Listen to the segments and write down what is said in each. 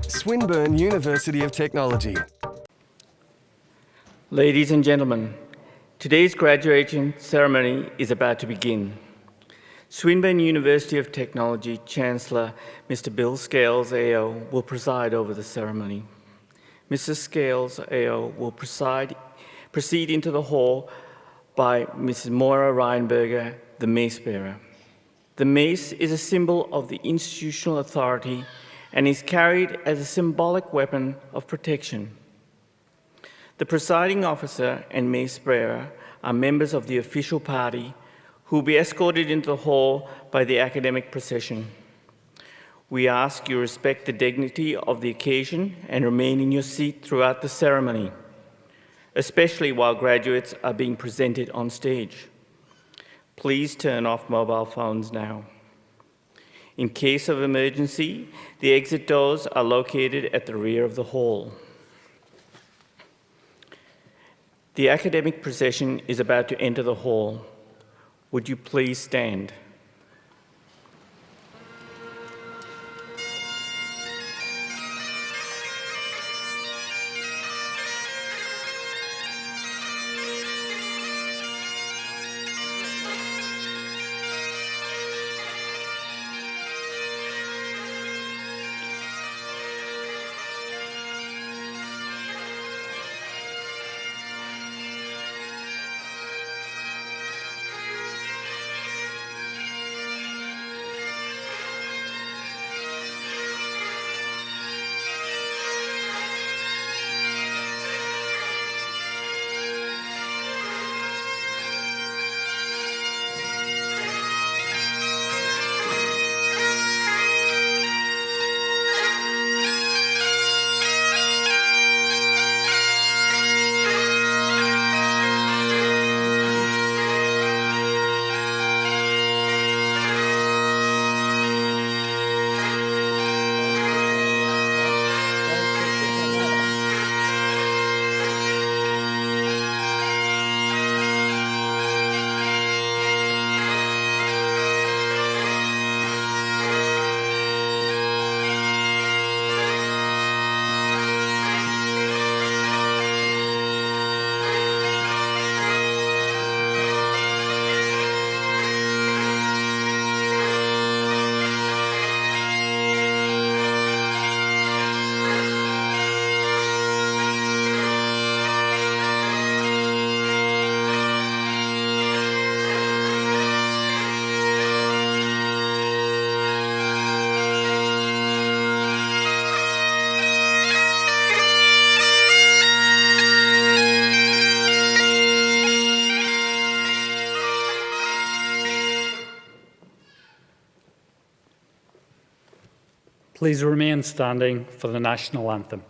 Swinburne University of Technology. Ladies and gentlemen, today's graduation ceremony is about to begin. Swinburne University of Technology Chancellor Mr. Bill Scales, AO, will preside over the ceremony. Mr. Scales, AO, will proceed into the hall by Mrs. Moira Reinberger, the mace bearer. The mace is a symbol of the institutional authority and is carried as a symbolic weapon of protection. The presiding officer and mace bearer are members of the official party who will be escorted into the hall by the academic procession. We ask you respect the dignity of the occasion and remain in your seat throughout the ceremony, especially while graduates are being presented on stage. Please turn off mobile phones now. In case of emergency, the exit doors are located at the rear of the hall. The academic procession is about to enter the hall. Would you please stand? Please remain standing for the national anthem.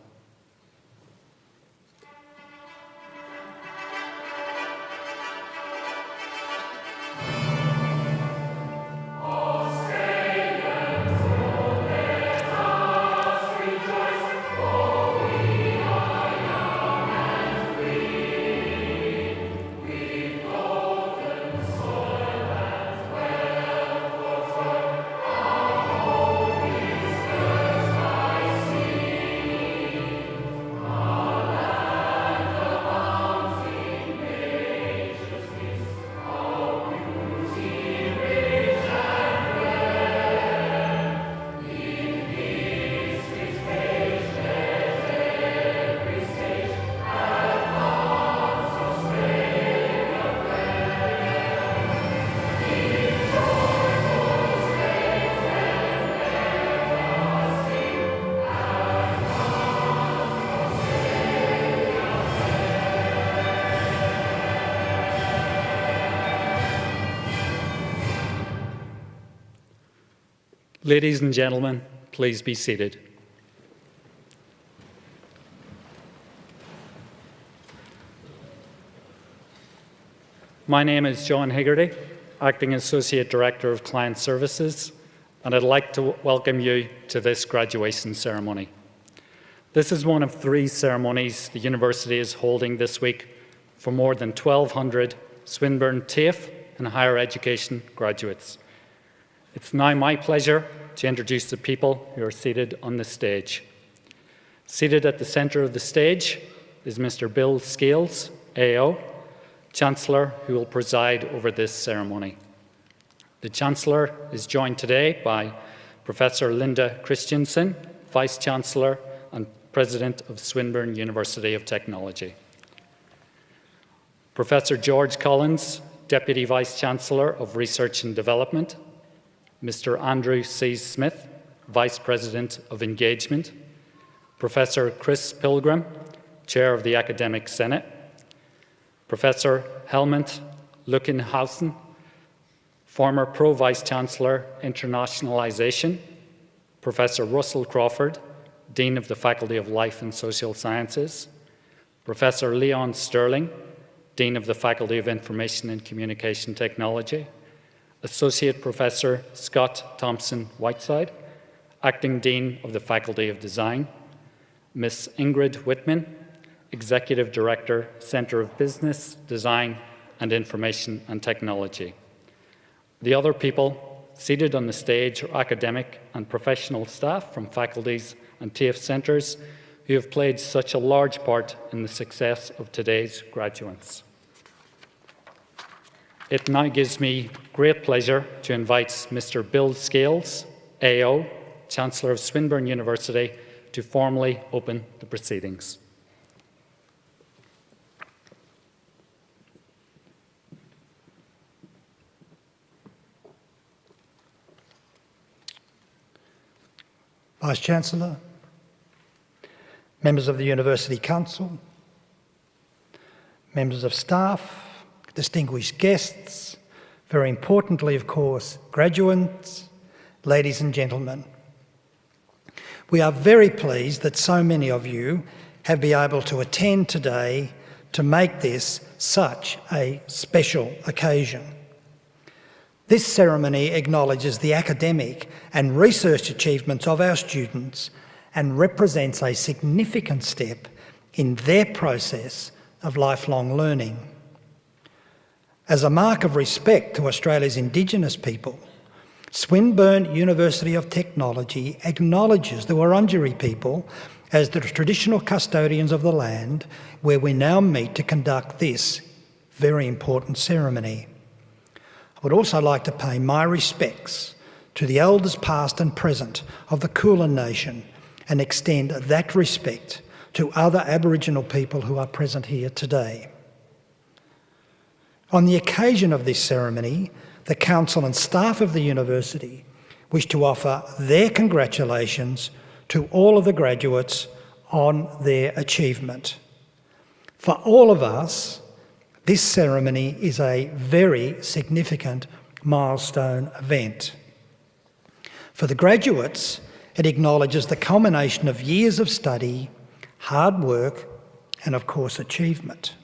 Ladies and gentlemen, please be seated. My name is John Higgerty, Acting Associate Director of Client Services, and I'd like to welcome you to this graduation ceremony. This is one of 3 ceremonies the university is holding this week for more than 1,200 Swinburne TAFE and higher education graduates. It's now my pleasure to introduce the people who are seated on the stage. Seated at the centre of the stage is Mr. Bill Scales, AO, Chancellor, who will preside over this ceremony. The Chancellor is joined today by Professor Linda Christensen, Vice-Chancellor and President of Swinburne University of Technology. Professor George Collins, Deputy Vice-Chancellor of Research and Development. Mr. Andrew C. Smith, Vice President of Engagement. Professor Chris Pilgrim, Chair of the Academic Senate. Professor Helmut Luckenhausen, former Pro-Vice-Chancellor, Internationalization. Professor Russell Crawford, Dean of the Faculty of Life and Social Sciences. Professor Leon Sterling, Dean of the Faculty of Information and Communication Technology. Associate Professor Scott Thompson-Whiteside, Acting Dean of the Faculty of Design. Ms. Ingrid Whitman, Executive Director, Centre of Business, Design and Information and Technology. The other people seated on the stage are academic and professional staff from faculties and TAFE centres who have played such a large part in the success of today's graduates. It now gives me great pleasure to invite Mr. Bill Scales, AO, Chancellor of Swinburne University, to formally open the proceedings. Vice-Chancellor, members of the University Council, members of staff, distinguished guests, very importantly, of course, graduates, ladies and gentlemen. We are very pleased that so many of you have been able to attend today to make this such a special occasion. This ceremony acknowledges the academic and research achievements of our students and represents a significant step in their process of lifelong learning. As a mark of respect to Australia's Indigenous people, Swinburne University of Technology acknowledges the Wurundjeri people as the traditional custodians of the land where we now meet to conduct this very important ceremony. I would also like to pay my respects to the elders past and present of the Kulin Nation and extend that respect to other Aboriginal people who are present here today. On the occasion of this ceremony, the Council and staff of the University wish to offer their congratulations to all of the graduates on their achievement. For all of us, this ceremony is a very significant milestone event. For the graduates, it acknowledges the culmination of years of study, hard work, and of course achievement.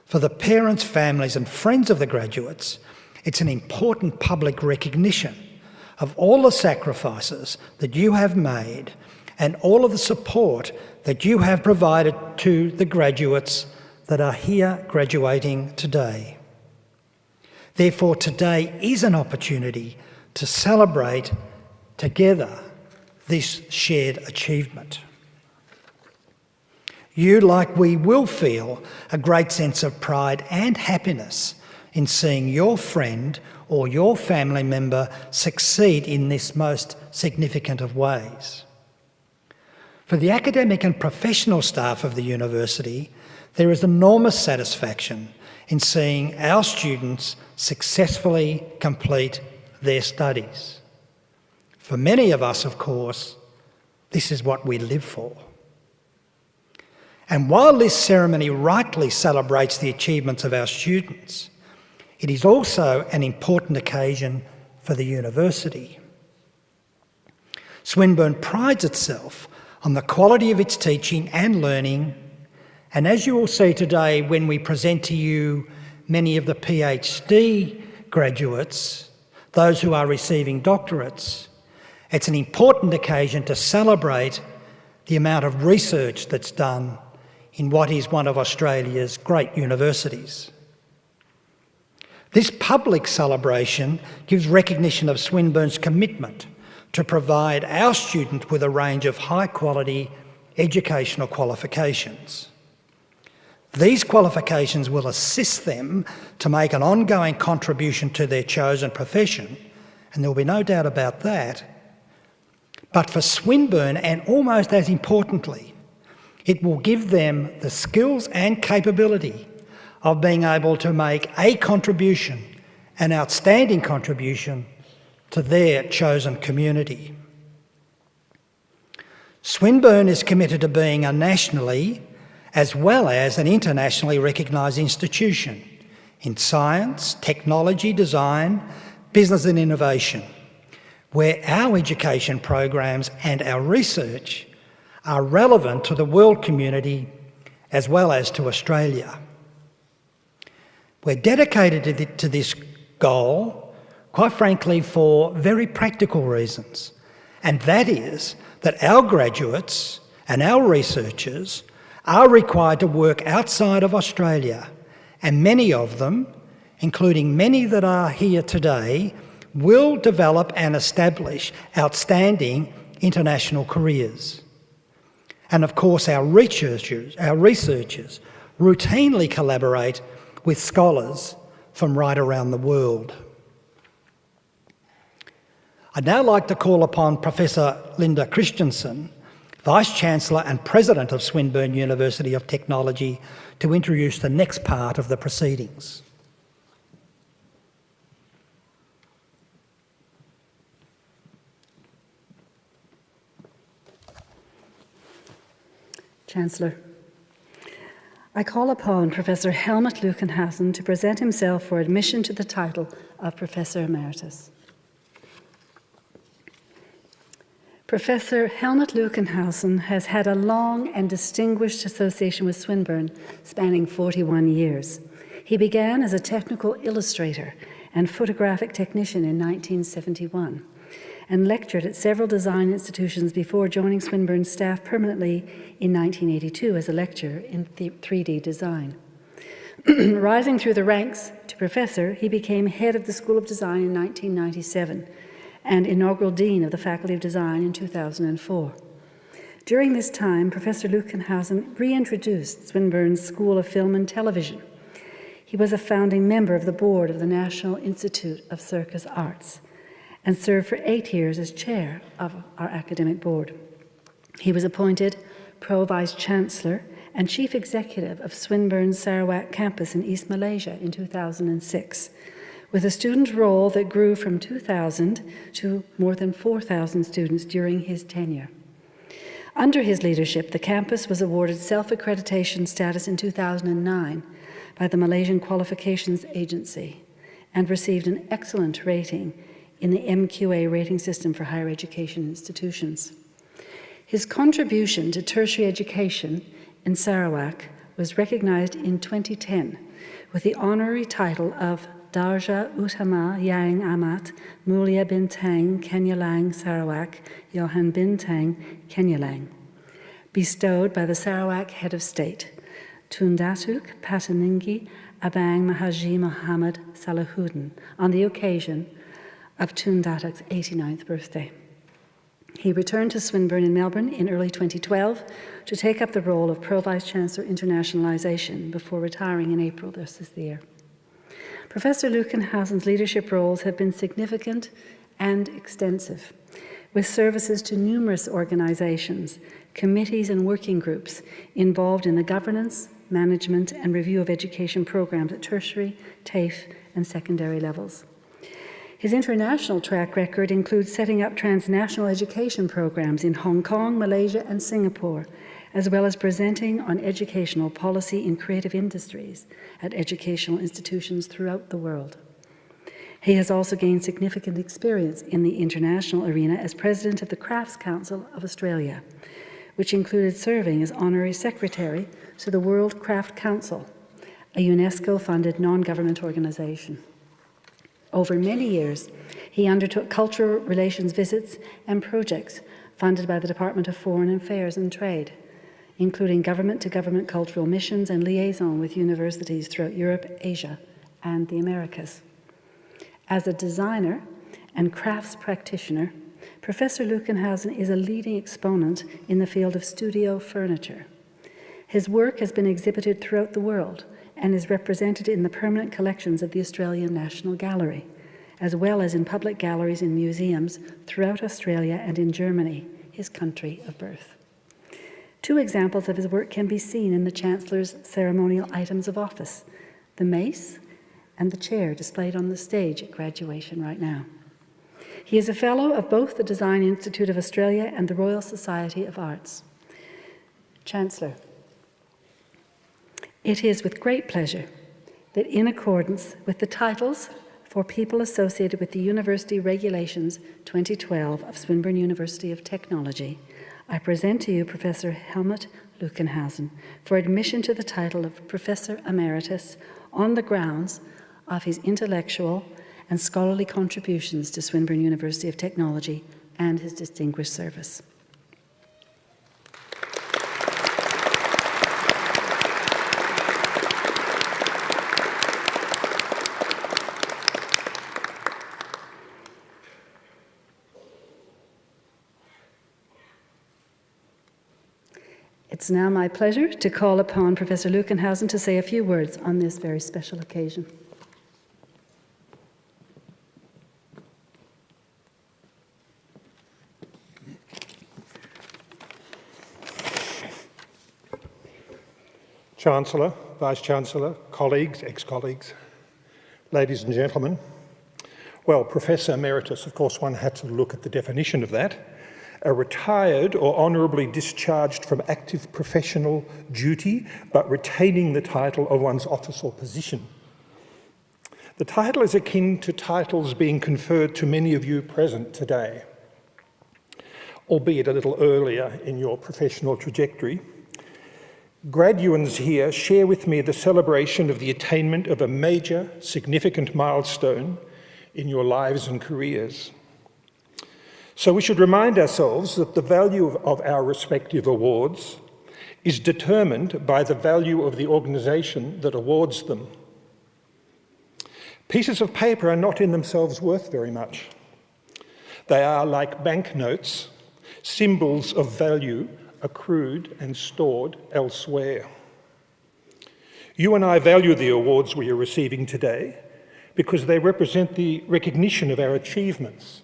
For the parents, families and friends of the graduates, it's an important public recognition of all the sacrifices that you have made and all of the support that you have provided to the graduates that are here graduating today. Therefore, today is an opportunity to celebrate together this shared achievement. You, like we, will feel a great sense of pride and happiness in seeing your friend or your family member succeed in this most significant of ways. For the academic and professional staff of the university, there is enormous satisfaction in seeing our students successfully complete their studies. For many of us, of course, this is what we live for. And while this ceremony rightly celebrates the achievements of our students, it is also an important occasion for the university. Swinburne prides itself on the quality of its teaching and learning, and as you will see today when we present to you many of the PhD graduates, those who are receiving doctorates, it's an important occasion to celebrate the amount of research that's done in what is one of Australia's great universities. This public celebration gives recognition of Swinburne's commitment to provide our students with a range of high-quality educational qualifications. These qualifications will assist them to make an ongoing contribution to their chosen profession, and there will be no doubt about that. But for Swinburne, and almost as importantly, it will give them the skills and capability of being able to make a contribution, an outstanding contribution, to their chosen community. Swinburne is committed to being a nationally as well as an internationally recognised institution in science, technology, design, business and innovation, where our education programs and our research are relevant to the world community as well as to Australia. We're dedicated to this goal, quite frankly, for very practical reasons, and that is that our graduates and our researchers are required to work outside of Australia, and many of them, including many that are here today, will develop and establish outstanding international careers. And of course, our researchers routinely collaborate with scholars from right around the world. I'd now like to call upon Professor Linda Christensen, Vice-Chancellor and President of Swinburne University of Technology, to introduce the next part of the proceedings. Chancellor, I call upon Professor Helmut Lueckenhausen to present himself for admission to the title of Professor Emeritus. Professor Helmut Lueckenhausen has had a long and distinguished association with Swinburne, spanning 41 years. He began as a technical illustrator and photographic technician in 1971 and lectured at several design institutions before joining Swinburne's staff permanently in 1982 as a lecturer in 3D design. Rising through the ranks to professor, he became head of the School of Design in 1997 and inaugural Dean of the Faculty of Design in 2004. During this time, Professor Lueckenhausen reintroduced Swinburne's School of Film and Television. He was a founding member of the board of the National Institute of Circus Arts and served for 8 years as chair of our academic board. He was appointed Pro-Vice-Chancellor and Chief Executive of Swinburne's Sarawak campus in East Malaysia in 2006, with a student roll that grew from 2,000 to more than 4,000 students during his tenure. Under his leadership, the campus was awarded self-accreditation status in 2009 by the Malaysian Qualifications Agency and received an excellent rating in the MQA rating system for higher education institutions. His contribution to tertiary education in Sarawak was recognized in 2010 with the honorary title of Darjah Utama Yang Amat Mulia Bintang Kenyalang Sarawak Johan Bintang Kenyalang, bestowed by the Sarawak Head of State, Tun Datuk Pataninggi Abang Mahaji Muhammad Salahuddin, on the occasion of Tun Datuk's 89th birthday. He returned to Swinburne in Melbourne in early 2012 to take up the role of Pro-Vice-Chancellor Internationalisation before retiring in April this year. Professor Lueckenhausen's leadership roles have been significant and extensive, with services to numerous organisations, committees and working groups involved in the governance, management and review of education programmes at tertiary, TAFE and secondary levels. His international track record includes setting up transnational education programs in Hong Kong, Malaysia and Singapore, as well as presenting on educational policy in creative industries at educational institutions throughout the world. He has also gained significant experience in the international arena as President of the Crafts Council of Australia, which included serving as Honorary Secretary to the World Craft Council, a UNESCO-funded non-government organisation. Over many years, he undertook cultural relations visits and projects funded by the Department of Foreign Affairs and Trade, including government-to-government cultural missions and liaison with universities throughout Europe, Asia, and the Americas. As a designer and crafts practitioner, Professor Lueckenhausen is a leading exponent in the field of studio furniture. His work has been exhibited throughout the world and is represented in the permanent collections of the Australian National Gallery, as well as in public galleries and museums throughout Australia and in Germany, his country of birth. 2 examples of his work can be seen in the Chancellor's ceremonial items of office, the mace and the chair displayed on the stage at graduation right now. He is a Fellow of both the Design Institute of Australia and the Royal Society of Arts. Chancellor, it is with great pleasure that in accordance with the titles for people associated with the University Regulations 2012 of Swinburne University of Technology, I present to you Professor Helmut Lueckenhausen for admission to the title of Professor Emeritus on the grounds of his intellectual and scholarly contributions to Swinburne University of Technology and his distinguished service. It's now my pleasure to call upon Professor Lueckenhausen to say a few words on this very special occasion. Chancellor, Vice-Chancellor, colleagues, ex-colleagues, ladies and gentlemen. Well, Professor Emeritus, of course, one had to look at the definition of that. A retired or honourably discharged from active professional duty, but retaining the title of one's office or position. The title is akin to titles being conferred to many of you present today, albeit a little earlier in your professional trajectory. Graduands here share with me the celebration of the attainment of a major, significant milestone in your lives and careers. So we should remind ourselves that the value of our respective awards is determined by the value of the organisation that awards them. Pieces of paper are not in themselves worth very much. They are like banknotes, symbols of value accrued and stored elsewhere. You and I value the awards we are receiving today because they represent the recognition of our achievements,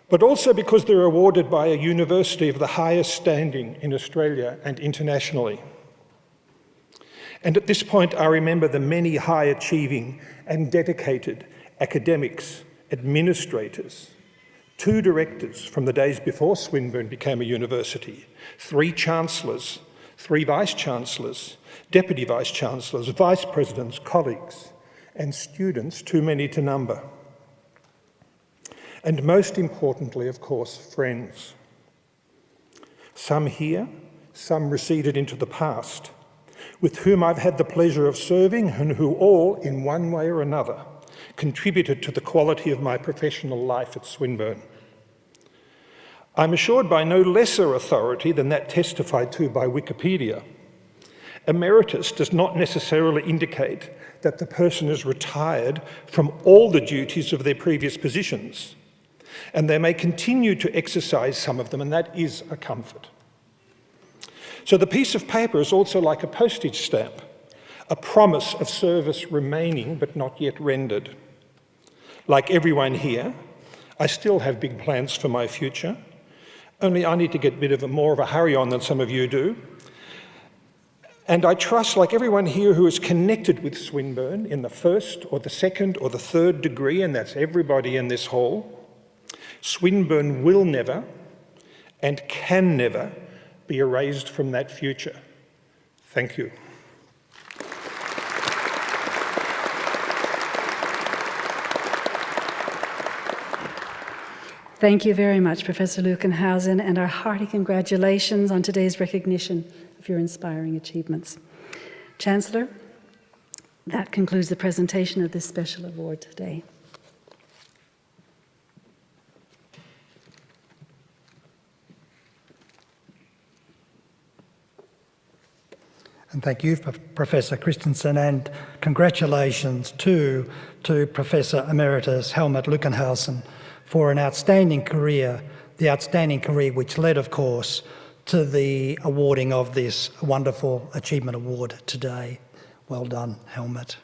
but also because they're awarded by a university of the highest standing in Australia and internationally. And at this point, I remember the many high-achieving and dedicated academics, administrators, 2 directors from the days before Swinburne became a university, 3 chancellors, 3 vice-chancellors, deputy vice-chancellors, vice-presidents, colleagues, and students too many to number. And most importantly, of course, friends. Some here, some receded into the past, with whom I've had the pleasure of serving and who all, in one way or another, contributed to the quality of my professional life at Swinburne. I'm assured by no lesser authority than that testified to by Wikipedia. Emeritus does not necessarily indicate that the person is retired from all the duties of their previous positions, and they may continue to exercise some of them, and that is a comfort. So the piece of paper is also like a postage stamp, a promise of service remaining but not yet rendered. Like everyone here, I still have big plans for my future, only I need to get a bit of more of a hurry on than some of you do. And I trust, like everyone here who is connected with Swinburne in the first or the second or the third degree, and that's everybody in this hall, Swinburne will never and can never be erased from that future. Thank you. Thank you very much, Professor Lueckenhausen, and our hearty congratulations on today's recognition of your inspiring achievements. Chancellor, that concludes the presentation of this special award today. And thank you, Professor Christensen, and congratulations to Professor Emeritus Helmut Lueckenhausen for an outstanding career, the outstanding career which led, of course, to the awarding of this wonderful achievement award today. Well done, Helmut.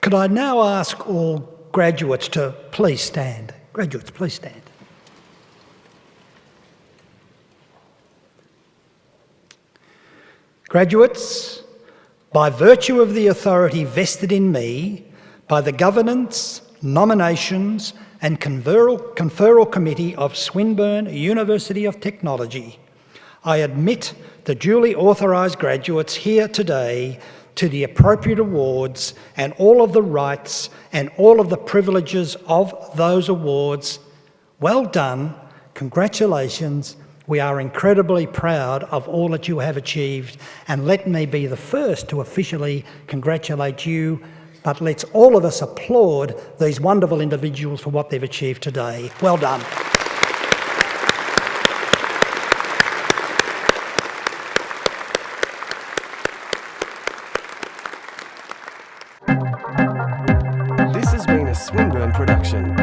Could I now ask all graduates to please stand? Graduates, please stand. Graduates, by virtue of the authority vested in me by the Governance, Nominations and Conferral Committee of Swinburne University of Technology, I admit the duly authorised graduates here today to the appropriate awards and all of the rights and all of the privileges of those awards. Well done, congratulations. We are incredibly proud of all that you have achieved, and let me be the first to officially congratulate you, but let's all of us applaud these wonderful individuals for what they've achieved today. Well done. This has been a Swinburne production.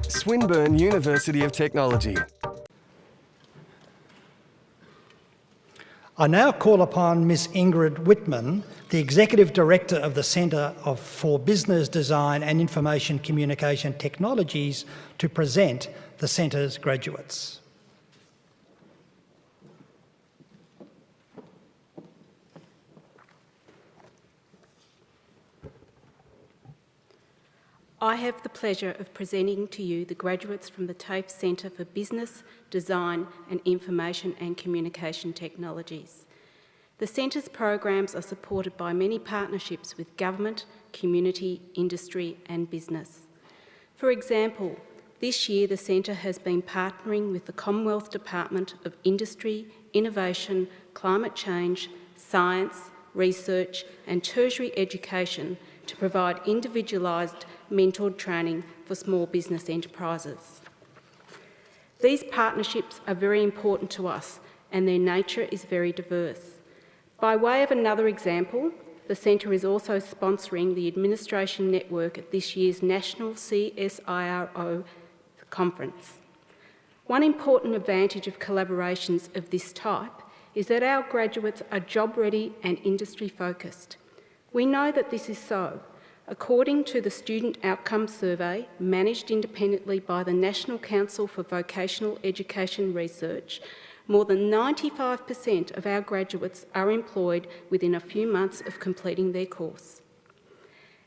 Swinburne University of Technology. I now call upon Ms Ingrid Whitman, the Executive Director of the Centre for Business Design and Information Communication Technologies, to present the Centre's graduates. I have the pleasure of presenting to you the graduates from the TAFE Centre for Business, Design and Information and Communication Technologies. The Centre's programs are supported by many partnerships with government, community, industry and business. For example, this year the Centre has been partnering with the Commonwealth Department of Industry, Innovation, Climate Change, Science, Research and Tertiary Education to provide individualised mentored training for small business enterprises. These partnerships are very important to us and their nature is very diverse. By way of another example, the Centre is also sponsoring the Administration Network at this year's National CSIRO Conference. One important advantage of collaborations of this type is that our graduates are job-ready and industry-focused. We know that this is so. According to the Student Outcomes Survey, managed independently by the National Council for Vocational Education Research, more than 95% of our graduates are employed within a few months of completing their course.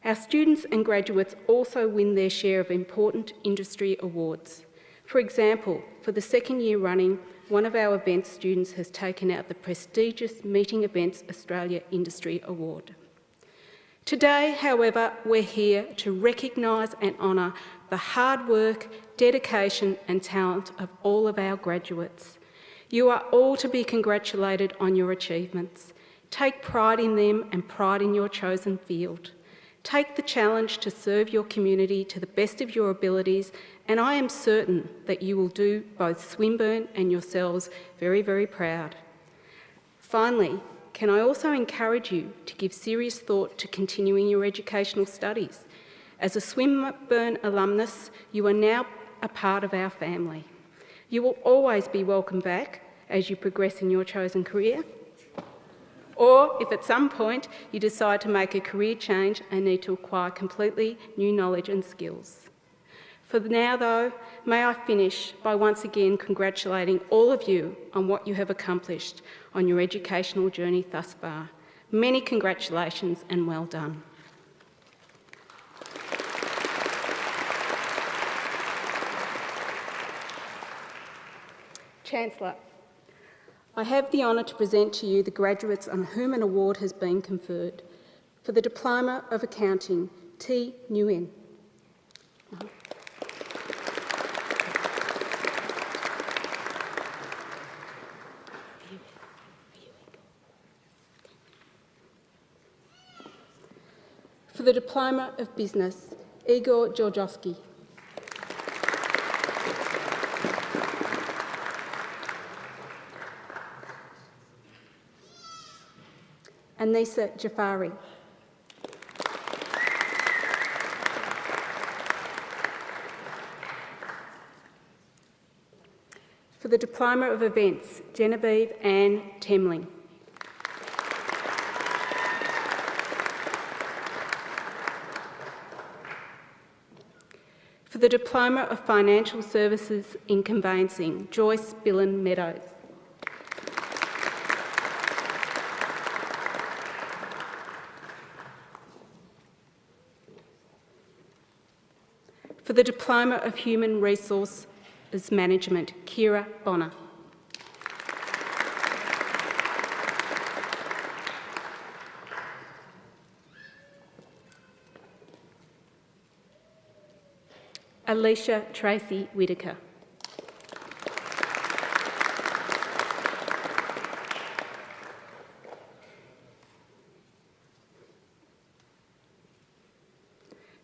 Our students and graduates also win their share of important industry awards. For example, for the second year running, one of our events students has taken out the prestigious Meeting Events Australia Industry Award. Today, however, we're here to recognise and honour the hard work, dedication and talent of all of our graduates. You are all to be congratulated on your achievements. Take pride in them and pride in your chosen field. Take the challenge to serve your community to the best of your abilities, and I am certain that you will do both Swinburne and yourselves very, very proud. Finally, can I also encourage you to give serious thought to continuing your educational studies? As a Swinburne alumnus, you are now a part of our family. You will always be welcome back as you progress in your chosen career, or if at some point you decide to make a career change and need to acquire completely new knowledge and skills. For now though, may I finish by once again congratulating all of you on what you have accomplished on your educational journey thus far. Many congratulations and well done. Chancellor, I have the honour to present to you the graduates on whom an award has been conferred. For the Diploma of Accounting, T. Nguyen. For the Diploma of Business, Igor Georgosky. Anisa Jafari. For the Diploma of Events, Genevieve Ann Temling. For the Diploma of Financial Services in Conveyancing, Joyce Billen Meadows. For the Diploma of Human Resources Management, Kira Bonner. Alicia Tracy Whitaker.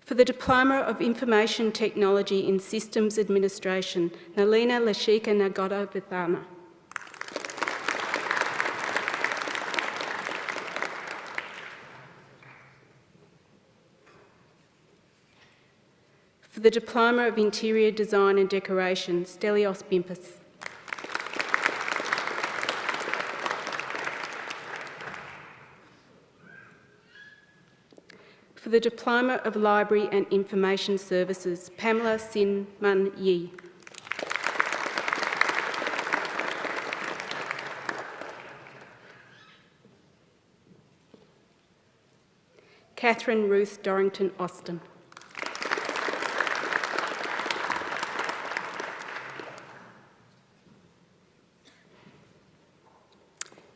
For the Diploma of Information Technology in Systems Administration, Nalina Lashika Nagodovithana. For the Diploma of Interior Design and Decoration, Stelios Bimpis. For the Diploma of Library and Information Services, Pamela Sin Man Yi. Catherine Ruth Dorrington Austin.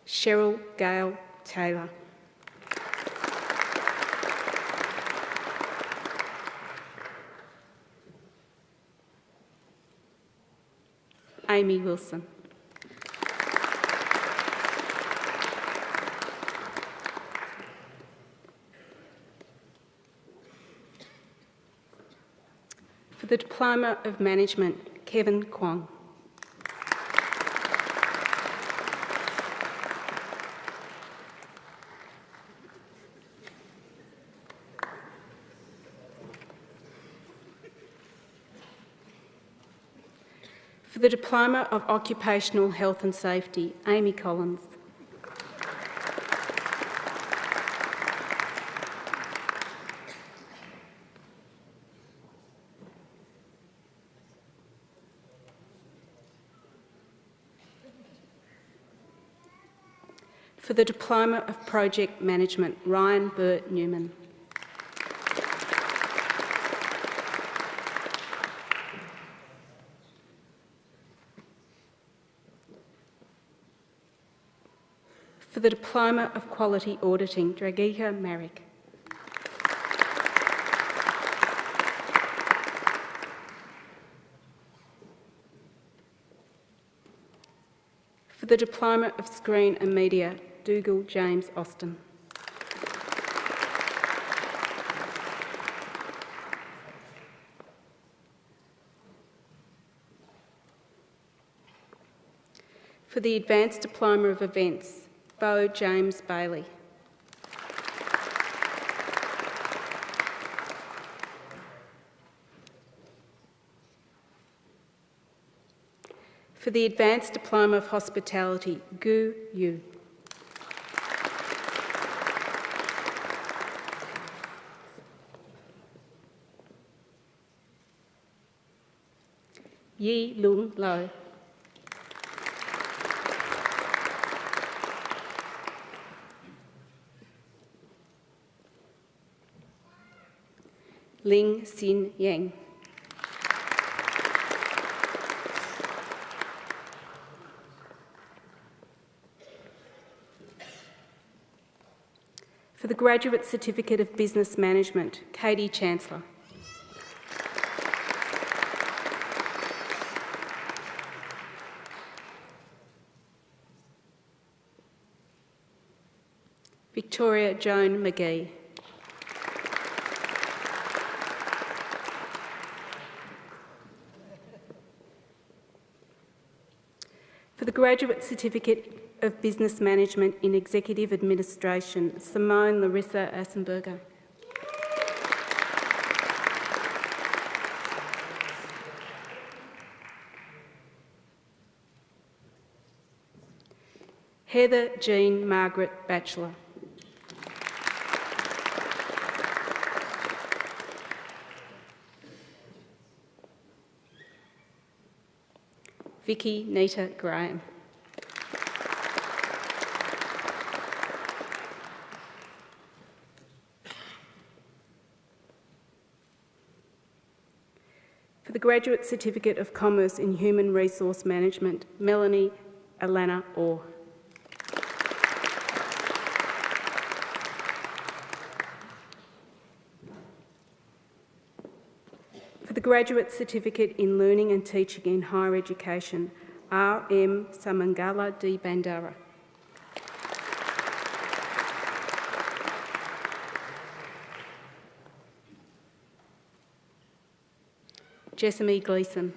Cheryl Gale Taylor. Amy Wilson. For the Diploma of Management, Kevin Kwong. For the Diploma of Occupational Health and Safety, Amy Collins. For the Diploma of Project Management, Ryan Burt Newman. For the Diploma of Quality Auditing, Dragika Marek. For the Diploma of Screen and Media, Dougal James Austin. For the Advanced Diploma of Events, Bo James Bailey. For the Advanced Diploma of Hospitality, Gu Yu. Yi Lung Lo. Ling Xin Yang. For the Graduate Certificate of Business Management, Katie Chancellor. Victoria Joan McGee. For the Graduate Certificate of Business Management in Executive Administration, Simone Larissa Assenberger. Heather Jean Margaret Batchelor. Vicky Nita Graham. For the Graduate Certificate of Commerce in Human Resource Management, Melanie Alana Orr. For the Graduate Certificate in Learning and Teaching in Higher Education, R.M. Samangala D. Bandara. Jessamy Gleeson.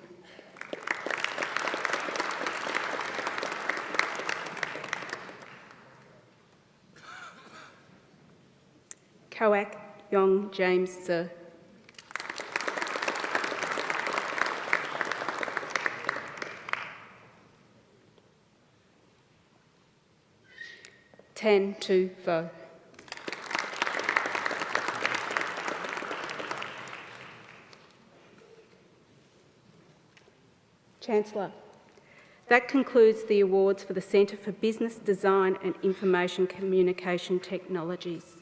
Kawak Yong James Sir. Tan Tu Vo. Chancellor, that concludes the awards for the Centre for Business Design and Information Communication Technologies.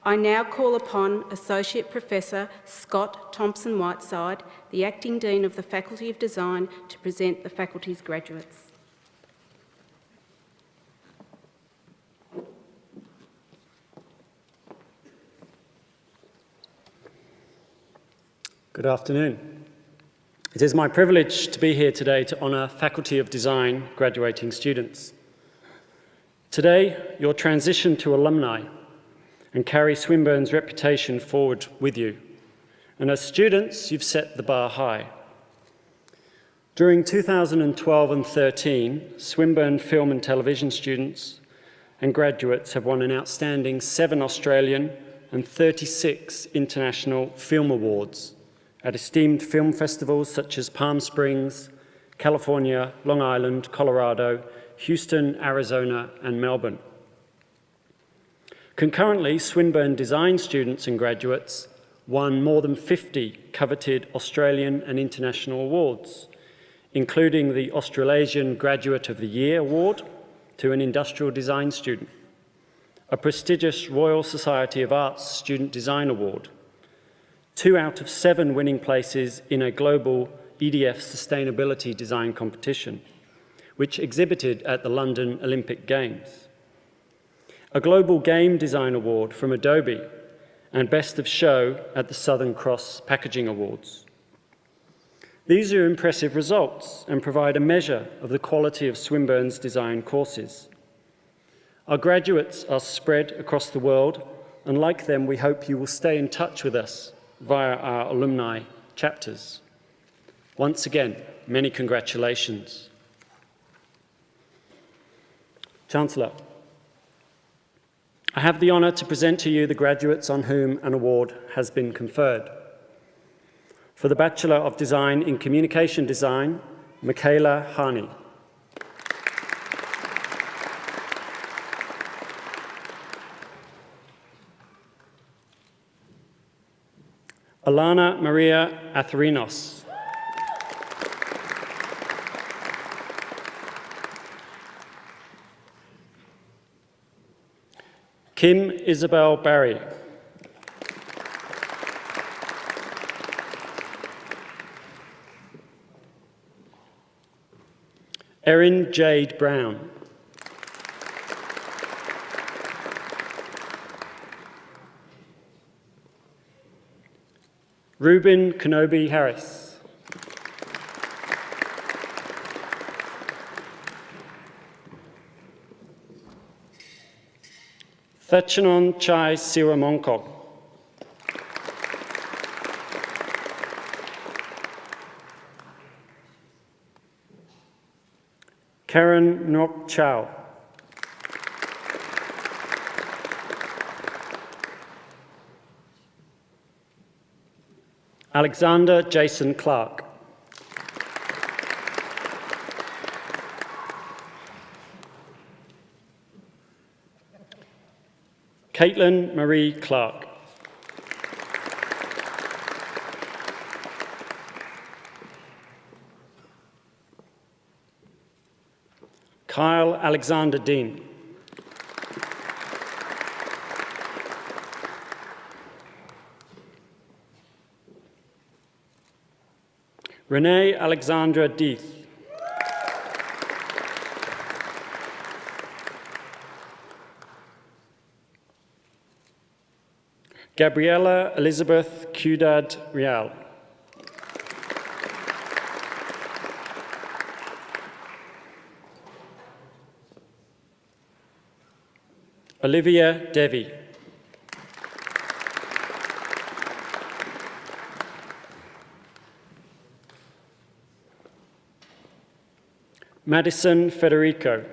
I now call upon Associate Professor Scott Thompson-Whiteside, the Acting Dean of the Faculty of Design, to present the faculty's graduates. Good afternoon. It is my privilege to be here today to honour Faculty of Design graduating students. Today, you'll transition to alumni and carry Swinburne's reputation forward with you. And as students, you've set the bar high. During 2012 and 13, Swinburne film and television students and graduates have won an outstanding 7 Australian and 36 international film awards at esteemed film festivals such as Palm Springs, California, Long Island, Colorado, Houston, Arizona, and Melbourne. Concurrently, Swinburne design students and graduates won more than 50 coveted Australian and international awards, including the Australasian Graduate of the Year Award to an industrial design student, a prestigious Royal Society of Arts Student Design Award, 2 out of 7 winning places in a global EDF sustainability design competition, which exhibited at the London Olympic Games, a global game design award from Adobe, and Best of Show at the Southern Cross Packaging Awards. These are impressive results and provide a measure of the quality of Swinburne's design courses. Our graduates are spread across the world, and like them, we hope you will stay in touch with us via our alumni chapters. Once again, many congratulations. Chancellor, I have the honour to present to you the graduates on whom an award has been conferred. For the Bachelor of Design in Communication Design, Michaela Hani. Alana Maria Atherinos. Kim Isabel Barry. Erin Jade Brown. Ruben Kenobi Harris. Thatchanon Chai Siramonkog. Karen Nok Chow. Alexander Jason Clark. Caitlin Marie Clark. Kyle Alexander Dean. Renee Alexandra Deeth. Gabriella Elizabeth Cudad Real. Olivia Devi. Madison Federico.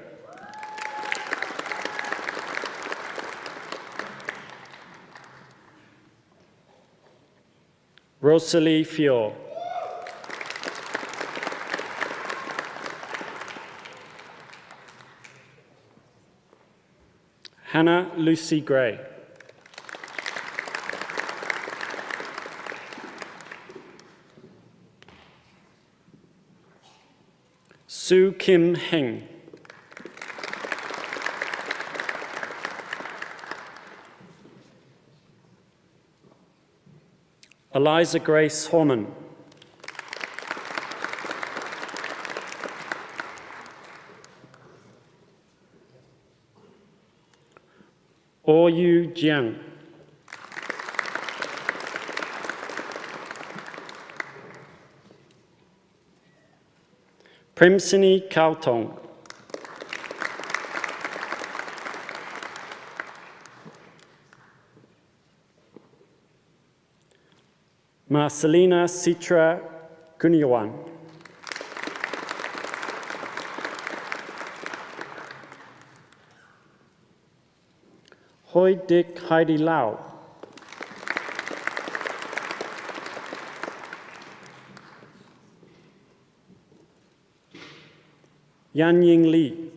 Rosalie Fior. Hannah Lucy Gray. Sue Kim Heng. Eliza Grace Horman. Oryu Jiang. Primsini Kautong. Marcelina Citra Kunyawan. Hoi Dik Heidi Lau. Yan Ying Li.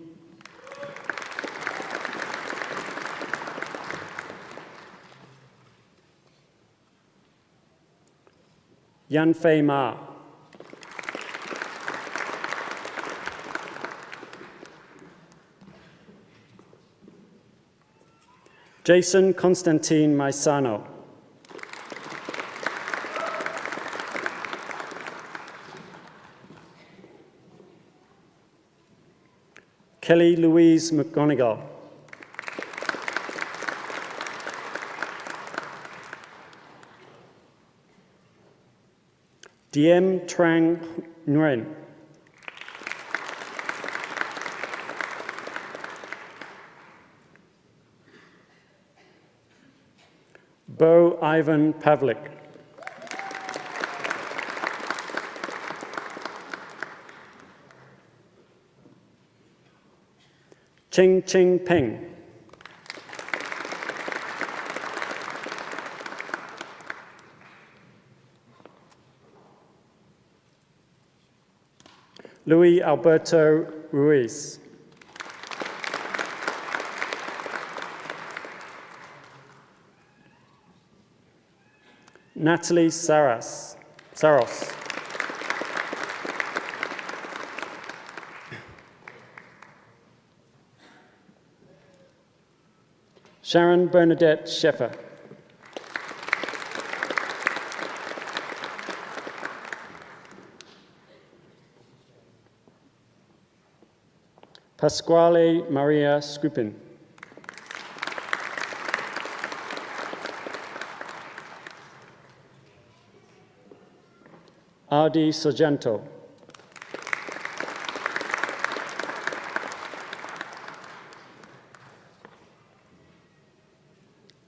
Yan Fei Ma. Jason Constantine Maisano. Kelly Louise McGonigal. Diem Trang Nguyen. Bo Ivan Pavlik. Ching Ching Peng. Luis Alberto Ruiz. Natalie Saros. Sharon Bernadette Sheffer. Pasquale Maria Skupin. Ardi Sargento.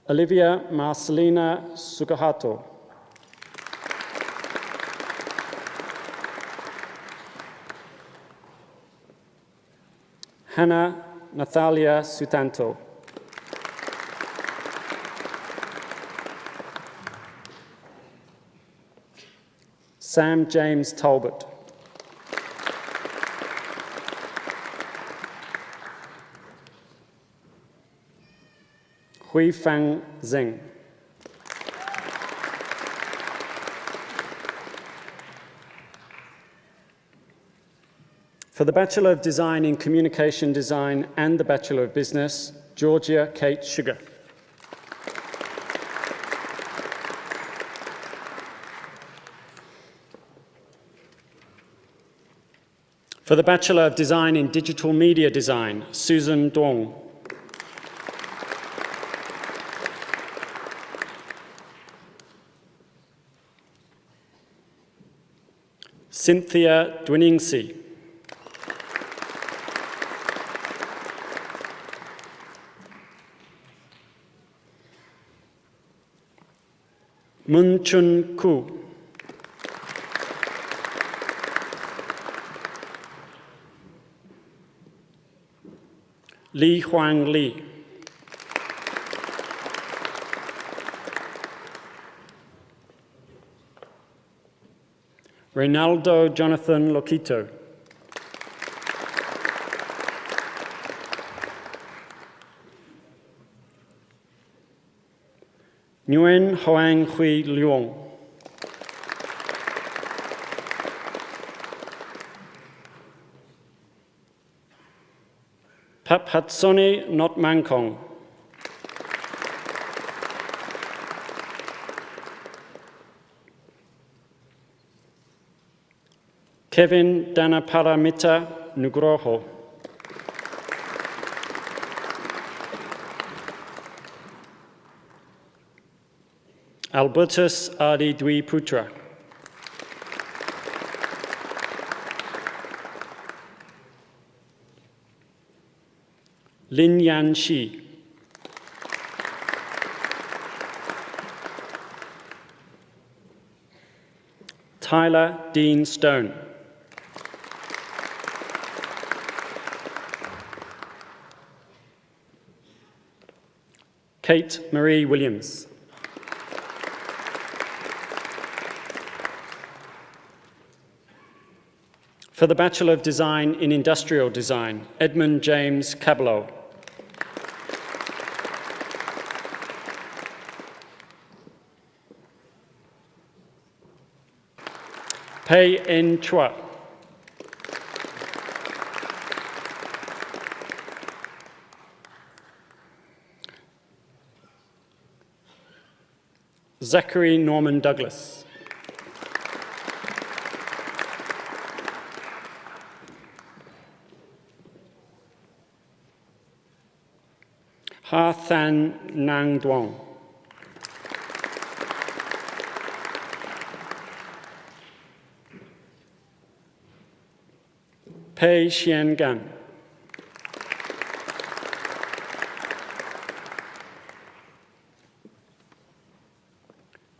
Olivia Marcelina Sukahato. Hannah Natalia Sutanto. Sam James Talbot. Hui Fang Zheng. For the Bachelor of Design in Communication Design and the Bachelor of Business, Georgia Kate Sugar. For the Bachelor of Design in Digital Media Design, Susan Dong. Cynthia Dwiningsi. Mun Chun Koo. Li Huang Li. Reynaldo Jonathan Loquito. Nguyen Hoang Hui Luong. Pap Hatsoni Not Mangkong. Kevin Danaparamita Nugroho. Albertus Adi Dwi Putra. Lin Yan Shi. Tyler Dean Stone. Kate Marie Williams. For the Bachelor of Design in Industrial Design, Edmund James Cabello. Pei En Chua. Zachary Norman Douglas. Ha Than Nang Duong. Pei Xian Gan.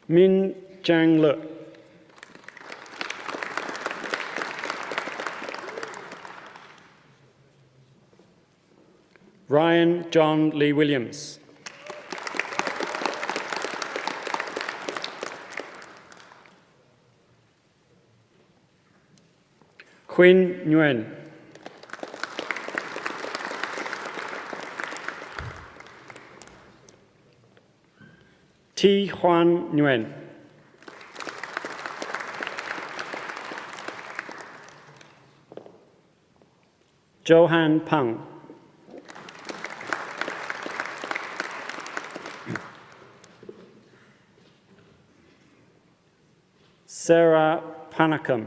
Min Zhang Le. Ryan John Lee Williams. Quinn Nguyen. Thi Huan Nguyen. Johan Pang. Sarah Panakam.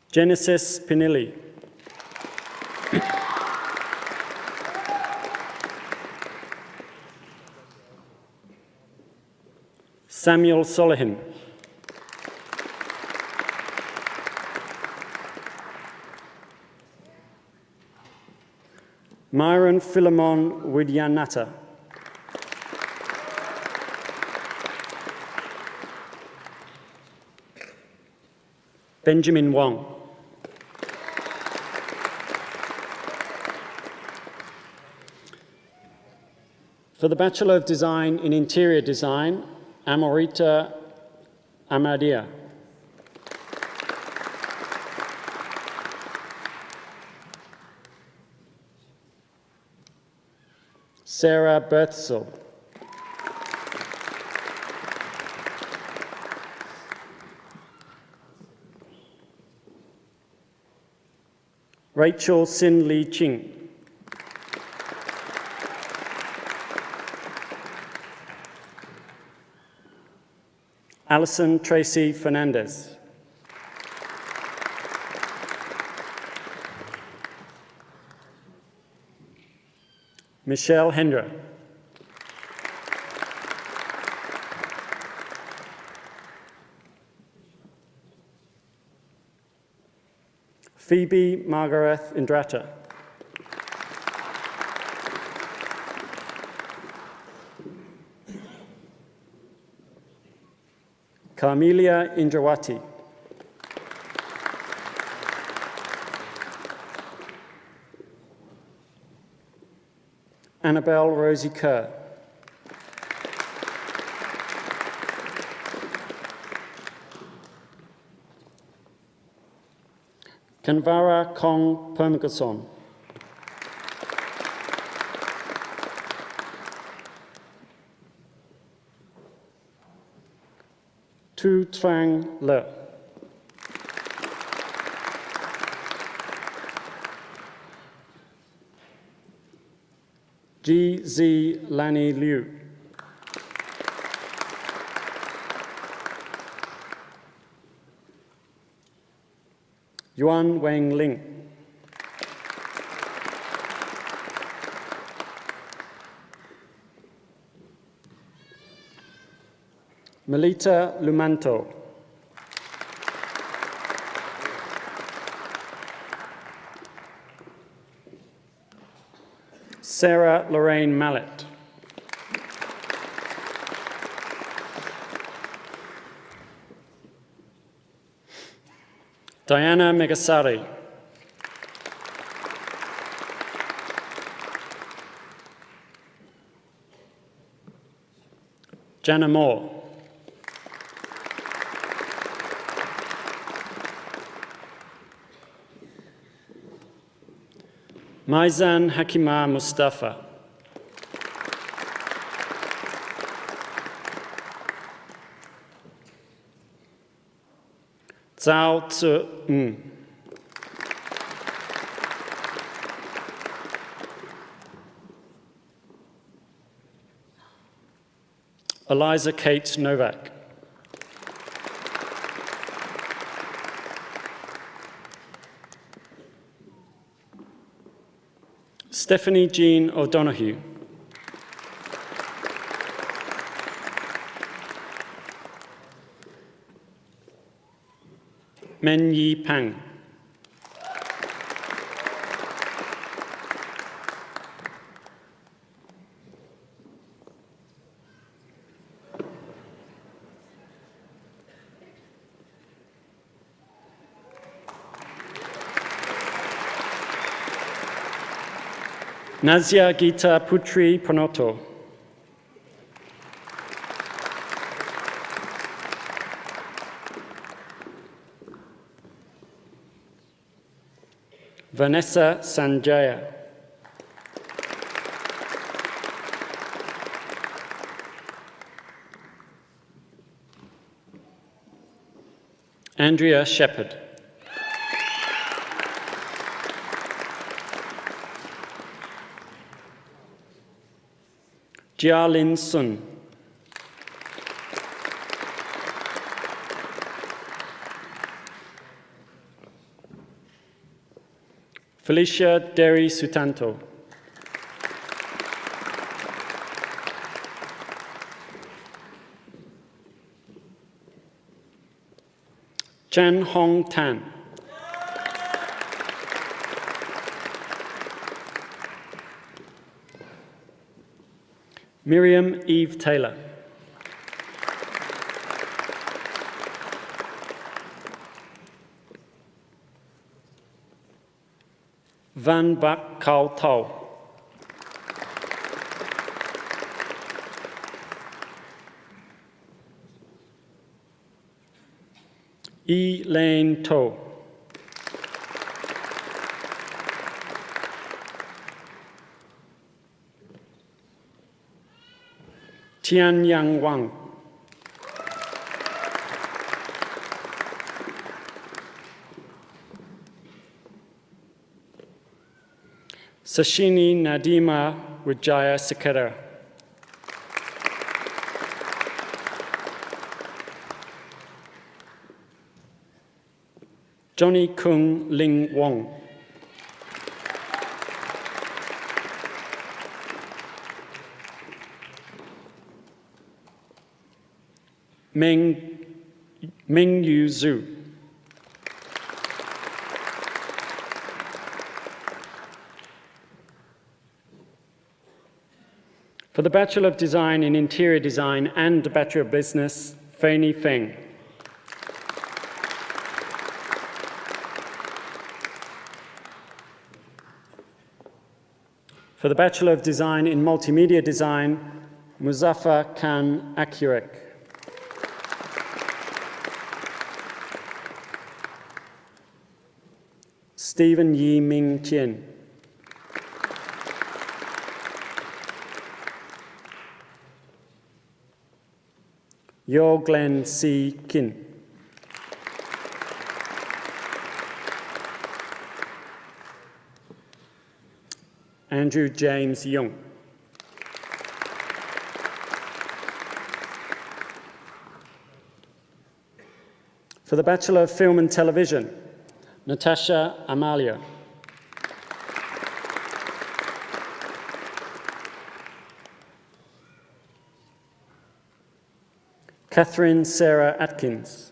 Genesis Pinilli. Samuel Solihin. Myron Philemon Widyanata. Benjamin Wong. For the Bachelor of Design in Interior Design, Amorita Amadia. Sarah Berthsel. Rachel Sin Lee Ching. Alison Tracy Fernandez. Michelle Hendra. Phoebe Margaret Indrata. Carmelia Indrawati. Annabelle Rosie Kerr. Kanvara Kong Permagason. Tu Trang Le. Ji Zi Lani Liu. Yuan Wang Ling. Melita Lumanto. Sarah Lorraine Mallet. Diana Megasari. Jana Moore. Maizan Hakima Mustafa. Zhao Tzu. Eliza Kate Novak. Stephanie Jean O'Donoghue. Men Yi Pang. Nazia Gita Putri Panoto. Vanessa Sanjaya. Andrea Shepherd. Jialin Sun. Felicia Derry Sutanto. Chan Hong Tan. Miriam Eve Taylor. Van Bak Kao Tao. E. Lane To. Tian Yang Wang. Sashini Nadima Wijaya Sekera. Johnny Kung Ling Wong. Meng Yu Zhu. For the Bachelor of Design in Interior Design and the Bachelor of Business, Feini Feng. For the Bachelor of Design in Multimedia Design, Muzaffar Khan Akurek. Stephen Yi Ming Tien. Yo Glenn C. Kin. Andrew James Young. For the Bachelor of Film and Television, Natasha Amalia. Catherine Sarah Atkins.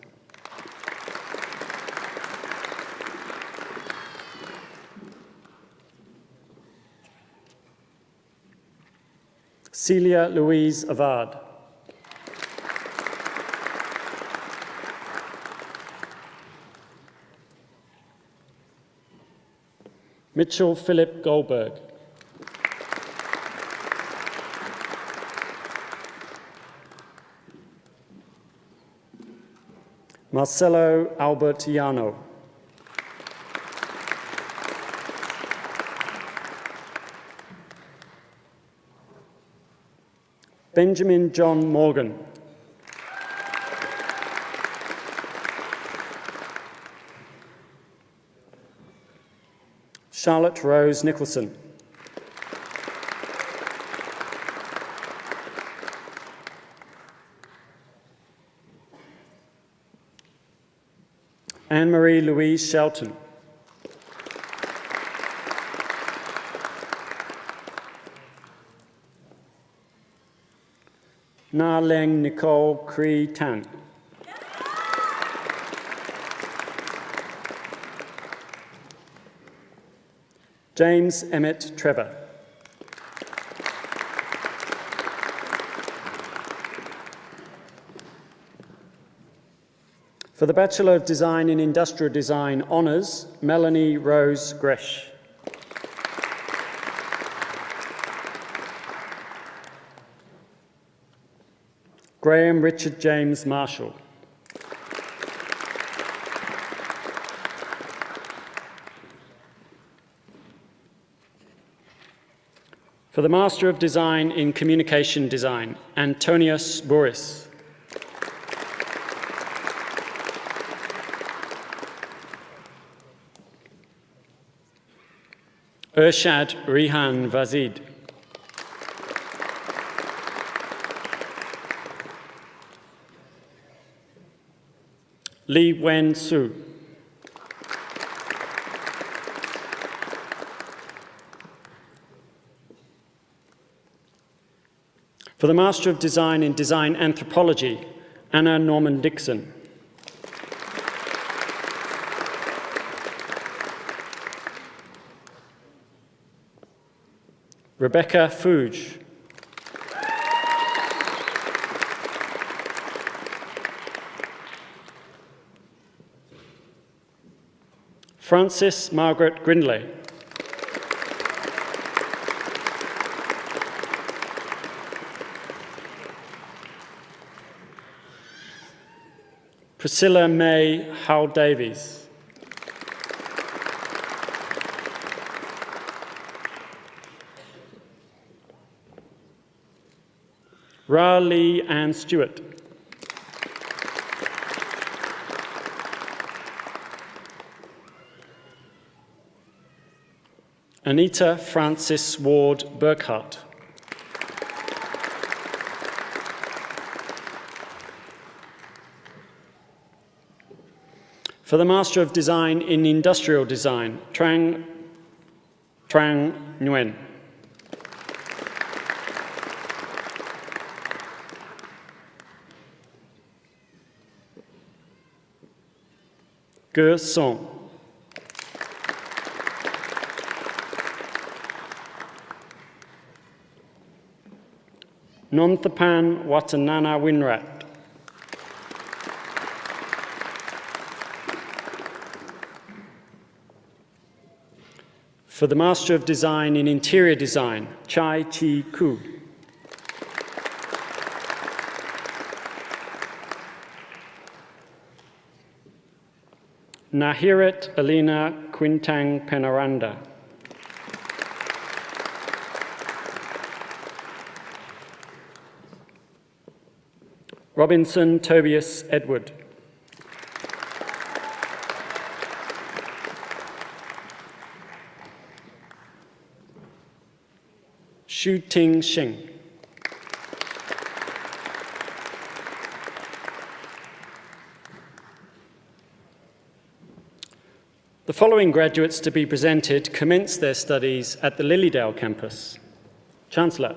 Celia Louise Avad. Mitchell Philip Goldberg. Marcelo Albertiano. Benjamin John Morgan. Charlotte Rose Nicholson. Anne-Marie Louise Shelton. Na Leng Nicole Cree Tan. James Emmett Trevor. For the Bachelor of Design in Industrial Design Honours, Melanie Rose Gresh. Graham Richard James Marshall. For the Master of Design in Communication Design, Antonius Boris. Urshad Rihan Vazid. Li Wen Su. For the Master of Design in Design Anthropology, Anna Norman Dixon. Rebecca Fuge. Frances Margaret Grindlay. Priscilla May Hull-Davies. Ra Lee Ann Stewart. Anita Francis Ward Burkhart. For the Master of Design in Industrial Design, Trang Nguyen. Ge Song. Nonthapan Watanana Winrat. For the Master of Design in Interior Design, Chai Chi Ku. Nahirat Alina Quintang Penaranda. Robinson Tobias Edward. Xu Ting Xing. The following graduates to be presented commenced their studies at the Lilydale campus. Chancellor,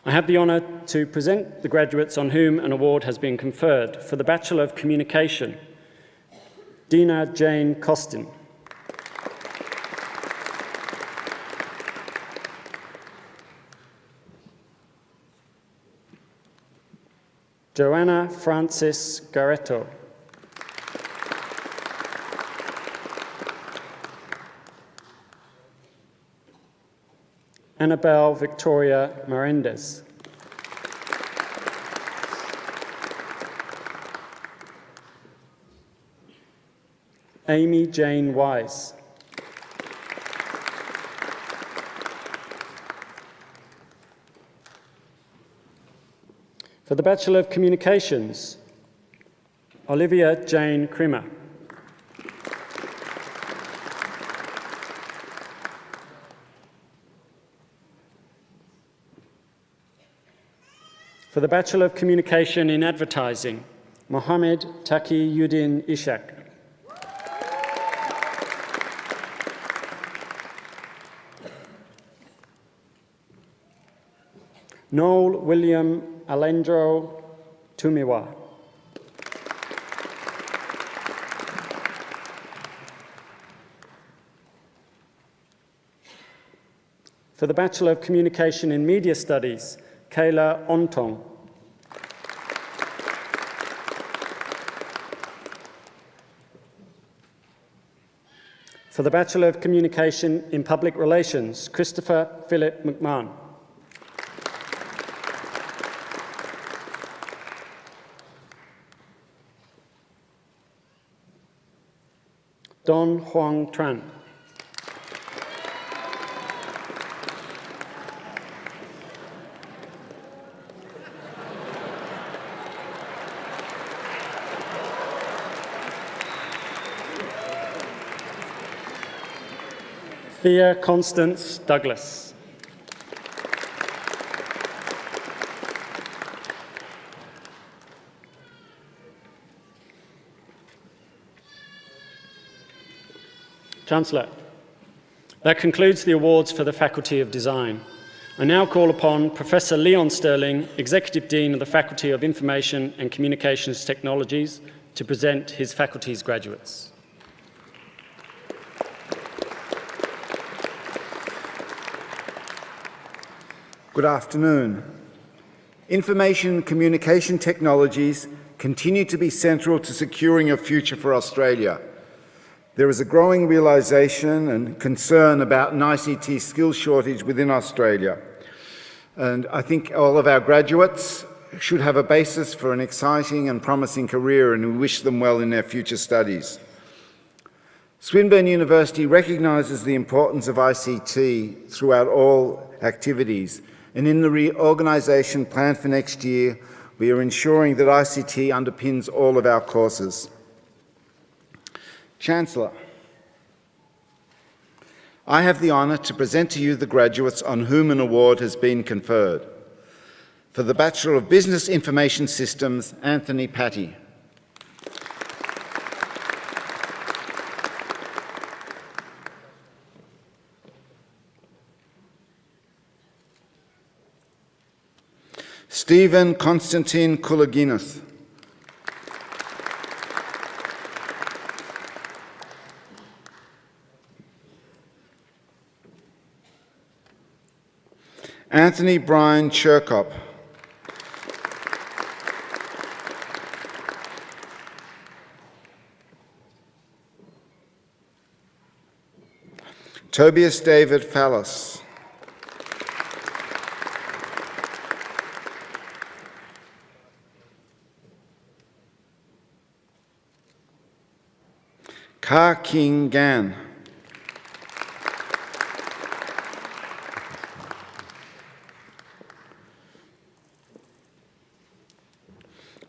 I have the honour to present the graduates on whom an award has been conferred. For the Bachelor of Communication, Dina Jane Costin. Joanna Francis Gareto. Annabelle Victoria Marendez. Amy Jane Wise. For the Bachelor of Communications, Olivia Jane Krimmer. For the Bachelor of Communication in Advertising, Mohammed Taki Yudin Ishak. Noel William Alendro Tumiwa. For the Bachelor of Communication in Media Studies, Kayla Ontong. For the Bachelor of Communication in Public Relations, Christopher Philip McMahon. Don Huang Tran. Thea Constance Douglas. Chancellor, that concludes the awards for the Faculty of Design. I now call upon Professor Leon Sterling, Executive Dean of the Faculty of Information and Communications Technologies, to present his faculty's graduates. Good afternoon. Information and communication technologies continue to be central to securing a future for Australia. There is a growing realisation and concern about an ICT skills shortage within Australia. And I think all of our graduates should have a basis for an exciting and promising career, and we wish them well in their future studies. Swinburne University recognises the importance of ICT throughout all activities, and in the reorganisation planned for next year, we are ensuring that ICT underpins all of our courses. Chancellor, I have the honour to present to you the graduates on whom an award has been conferred. For the Bachelor of Business Information Systems, Anthony Patty. Stephen Constantine Kouloginis. Anthony Brian Cherkop. Tobias David Fallis. Ka King Gan.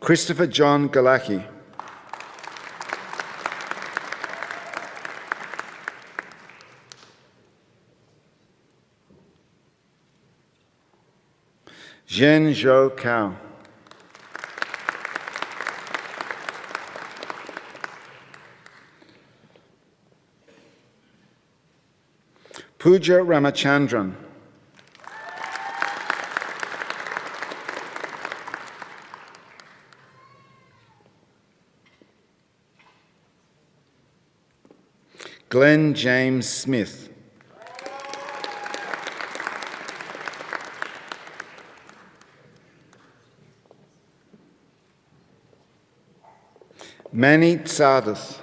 Christopher John Galaki. Zhen Zhou Cao. Pooja Ramachandran. Glenn James Smith. Manny Tsardis.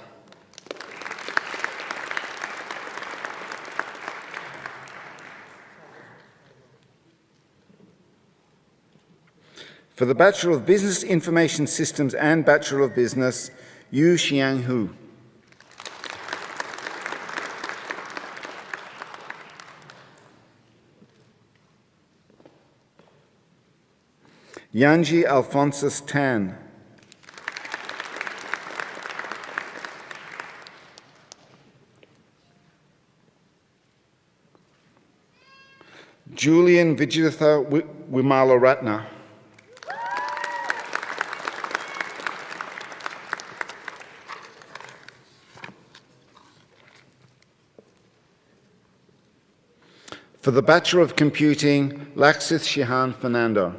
For the Bachelor of Business Information Systems and Bachelor of Business, Yu Xiang Hu. Yanji Alphonsus Tan. Julian Vijayatha Wimalaratna. For the Bachelor of Computing, Laxith Shihan Fernando.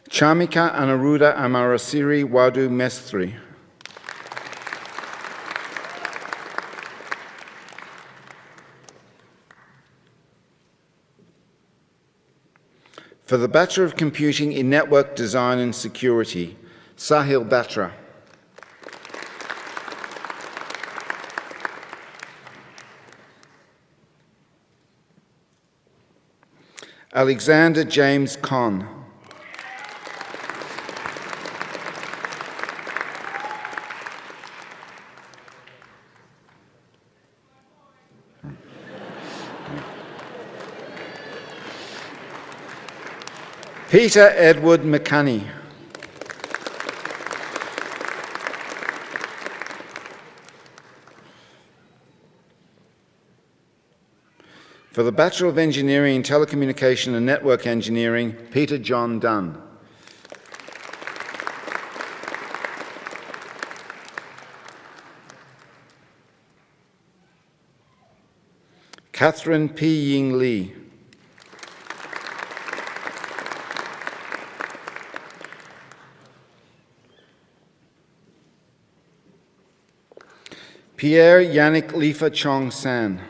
Chamika Anaruda Amarasiri Wadu Mestri. For the Bachelor of Computing in Network Design and Security, Sahil Batra. Alexander James Conn. Peter Edward McCunney. For the Bachelor of Engineering in Telecommunication and Network Engineering, Peter John Dunn. Catherine P. Ying Lee. Pierre Yannick Lifa Chong San.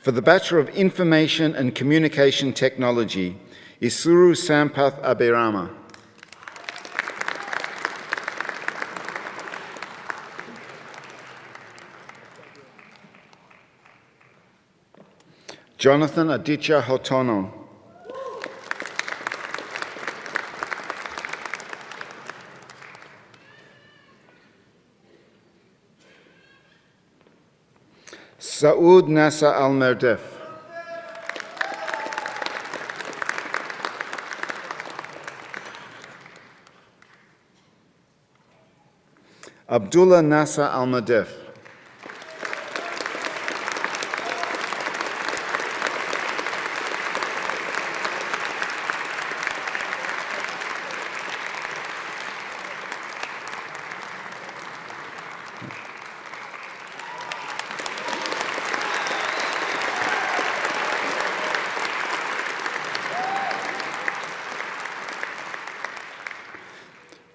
For the Bachelor of Information and Communication Technology, Isuru Sampath Abirama. Jonathan Aditya Hotono. Saud Nasa Al-Merdef. Abdullah Nasa Al-Madef.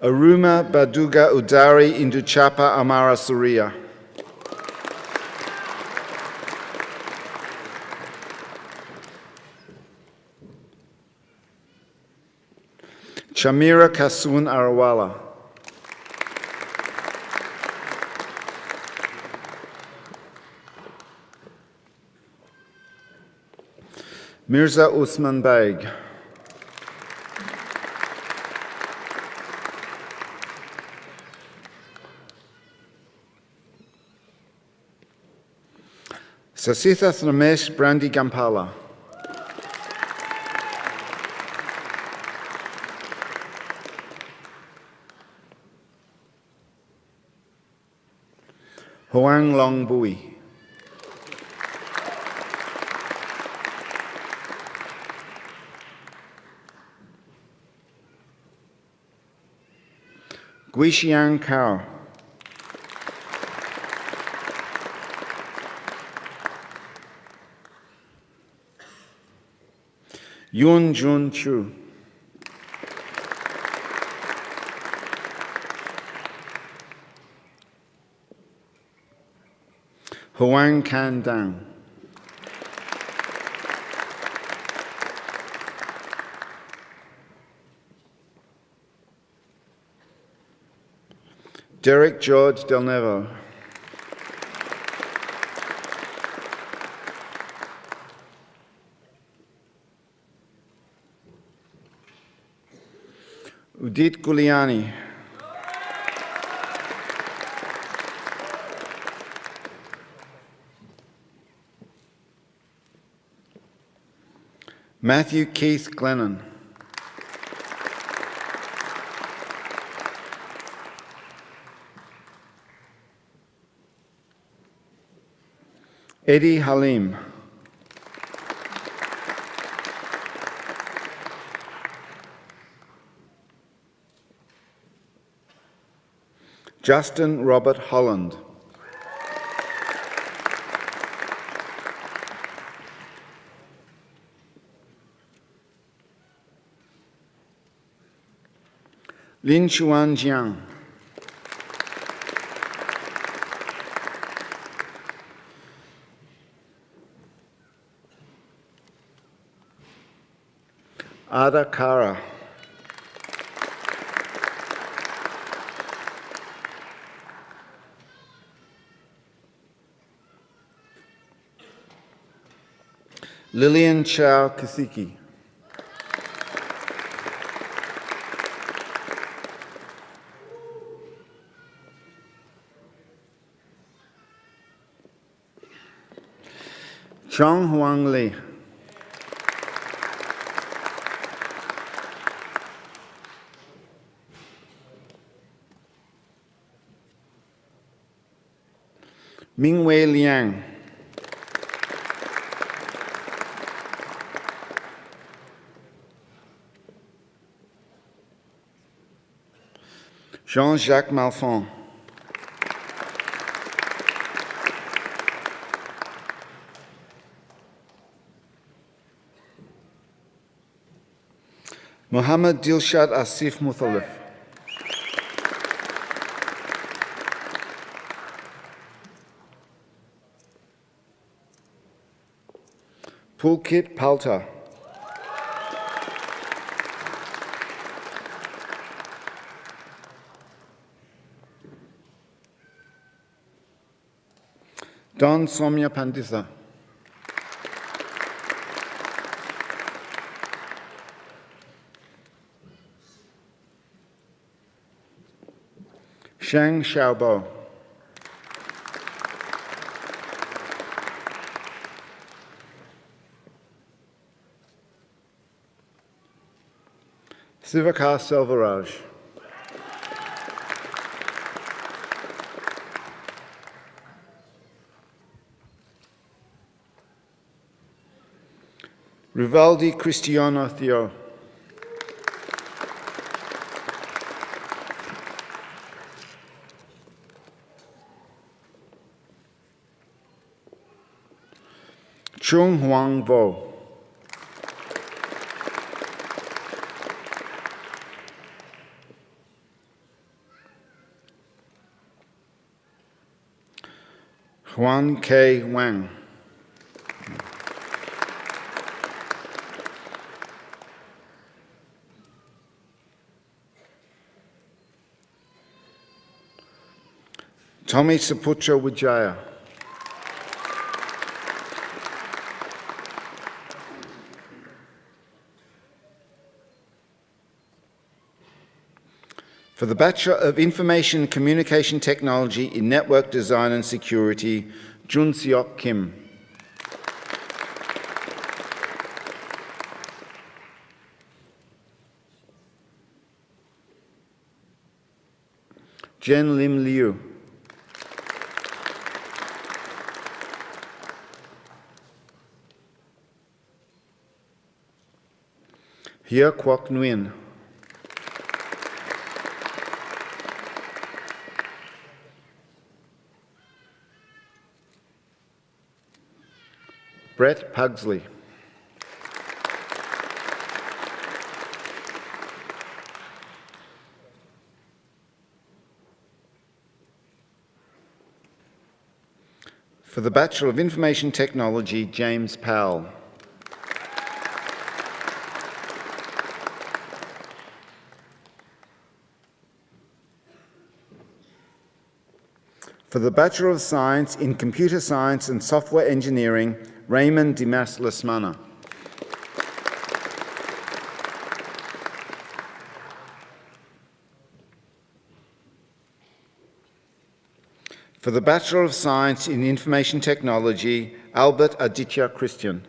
Aruma Baduga Udari Induchapa Amara Surya. Chamira Kasun Arawala. Mirza Usman Baig. Sasitha Ramesh Brandi Gampala. Hoang Long Bui. Guixiang Kao. Yun Jun Chu. Hoang Can Dang. Derek George Del Nevo. Udit Guliani. Matthew Keith Glennon. Eddie Halim. Justin Robert Holland. Lin Chuan Jiang. Ada Kara. Lillian Chow Kasiki. Chong Huang Li. Mingwei Liang. Jean-Jacques Malfond. Mohammed Dilshad Asif Muthalif. Pulkit Palta. Don Somya Panditha. Shang Xiaobo. Sivakar Selvaraj. Rivaldi Cristiano Theo. Chung Huang Vo. Huan K. Wang. Tommy Saputra Wijaya. For the Bachelor of Information and Communication Technology in Network Design and Security, Jun Seok Kim. Jen Lim Liu. Hia Kwok Nguyen. Brett Pugsley. For the Bachelor of Information Technology, James Powell. For the Bachelor of Science in Computer Science and Software Engineering, Raymond Dimas Lasmana. For the Bachelor of Science in Information Technology, Albert Aditya Christian.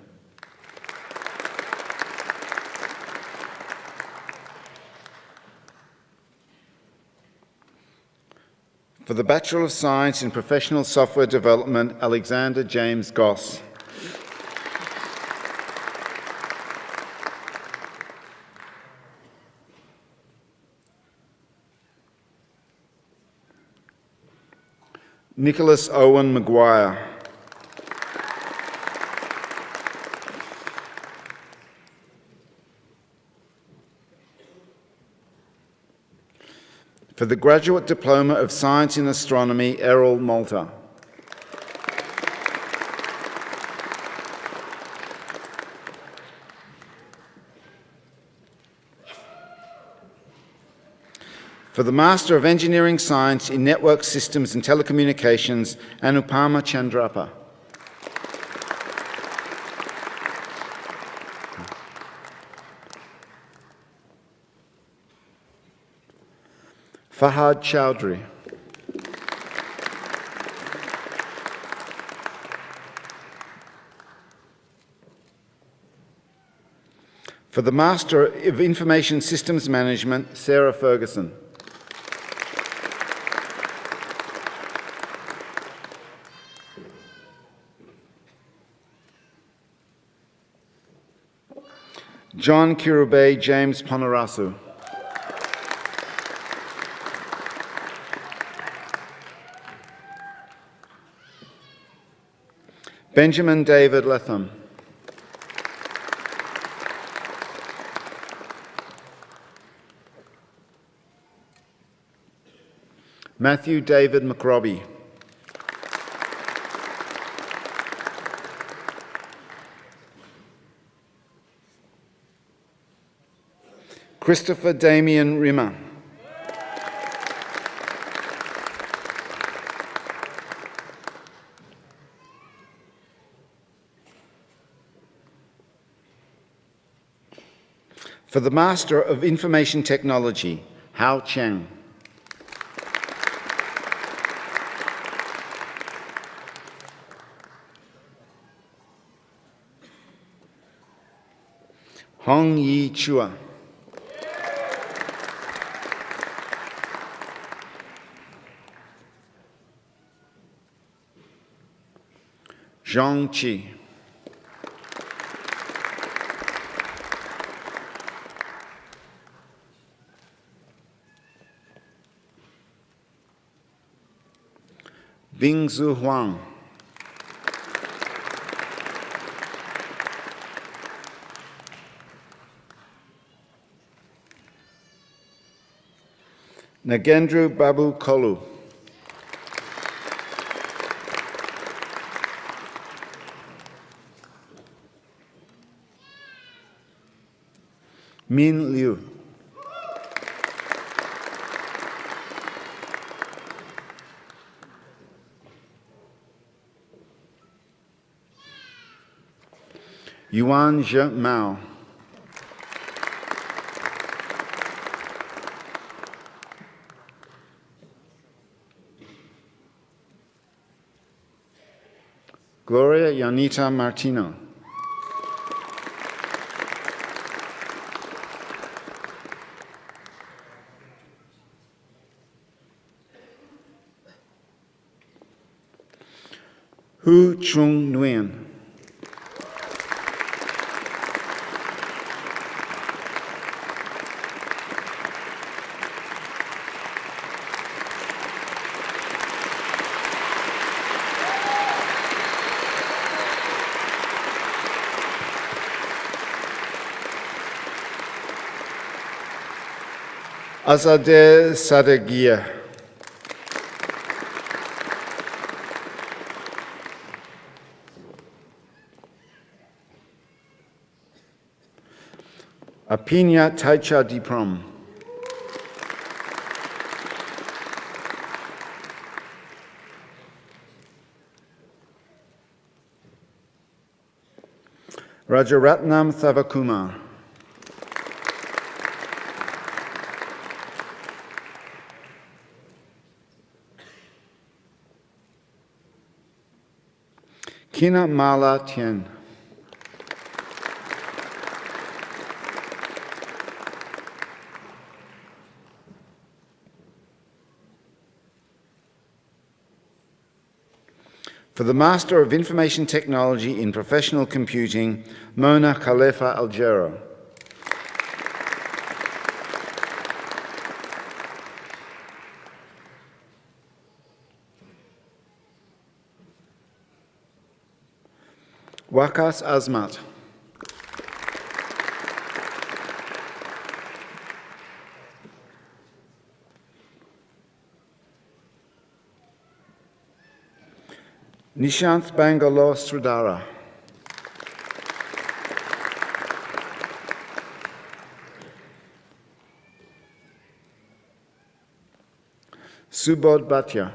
For the Bachelor of Science in Professional Software Development, Alexander James Goss. Nicholas Owen Maguire. For the Graduate Diploma of Science in Astronomy, Errol Malta. For the Master of Engineering Science in Network Systems and Telecommunications, Anupama Chandrappa. Fahad Chowdhury. For the Master of Information Systems Management, Sarah Ferguson. John Kirubay James Ponarasu. Benjamin David Letham. Matthew David McRobbie. Christopher Damien Rimmer. For the Master of Information Technology, Hao Cheng. Hong Yi Chua. Zhang Qi. Bingzu Huang. Nagendra Babu Kolu. Min Liu. Yuan Zhe Mao. Gloria Yanita Martino. Hu Chung Nguyen. Azadeh Sadegia. Apinya Taicha Diprom. Rajaratnam Thavakumar. Kina Mala Tien. For the Master of Information Technology in Professional Computing, Mona Khalifa Algero. Wakas Azmat. Nishanth Bangalore Sridhara. Subodh Bhatia.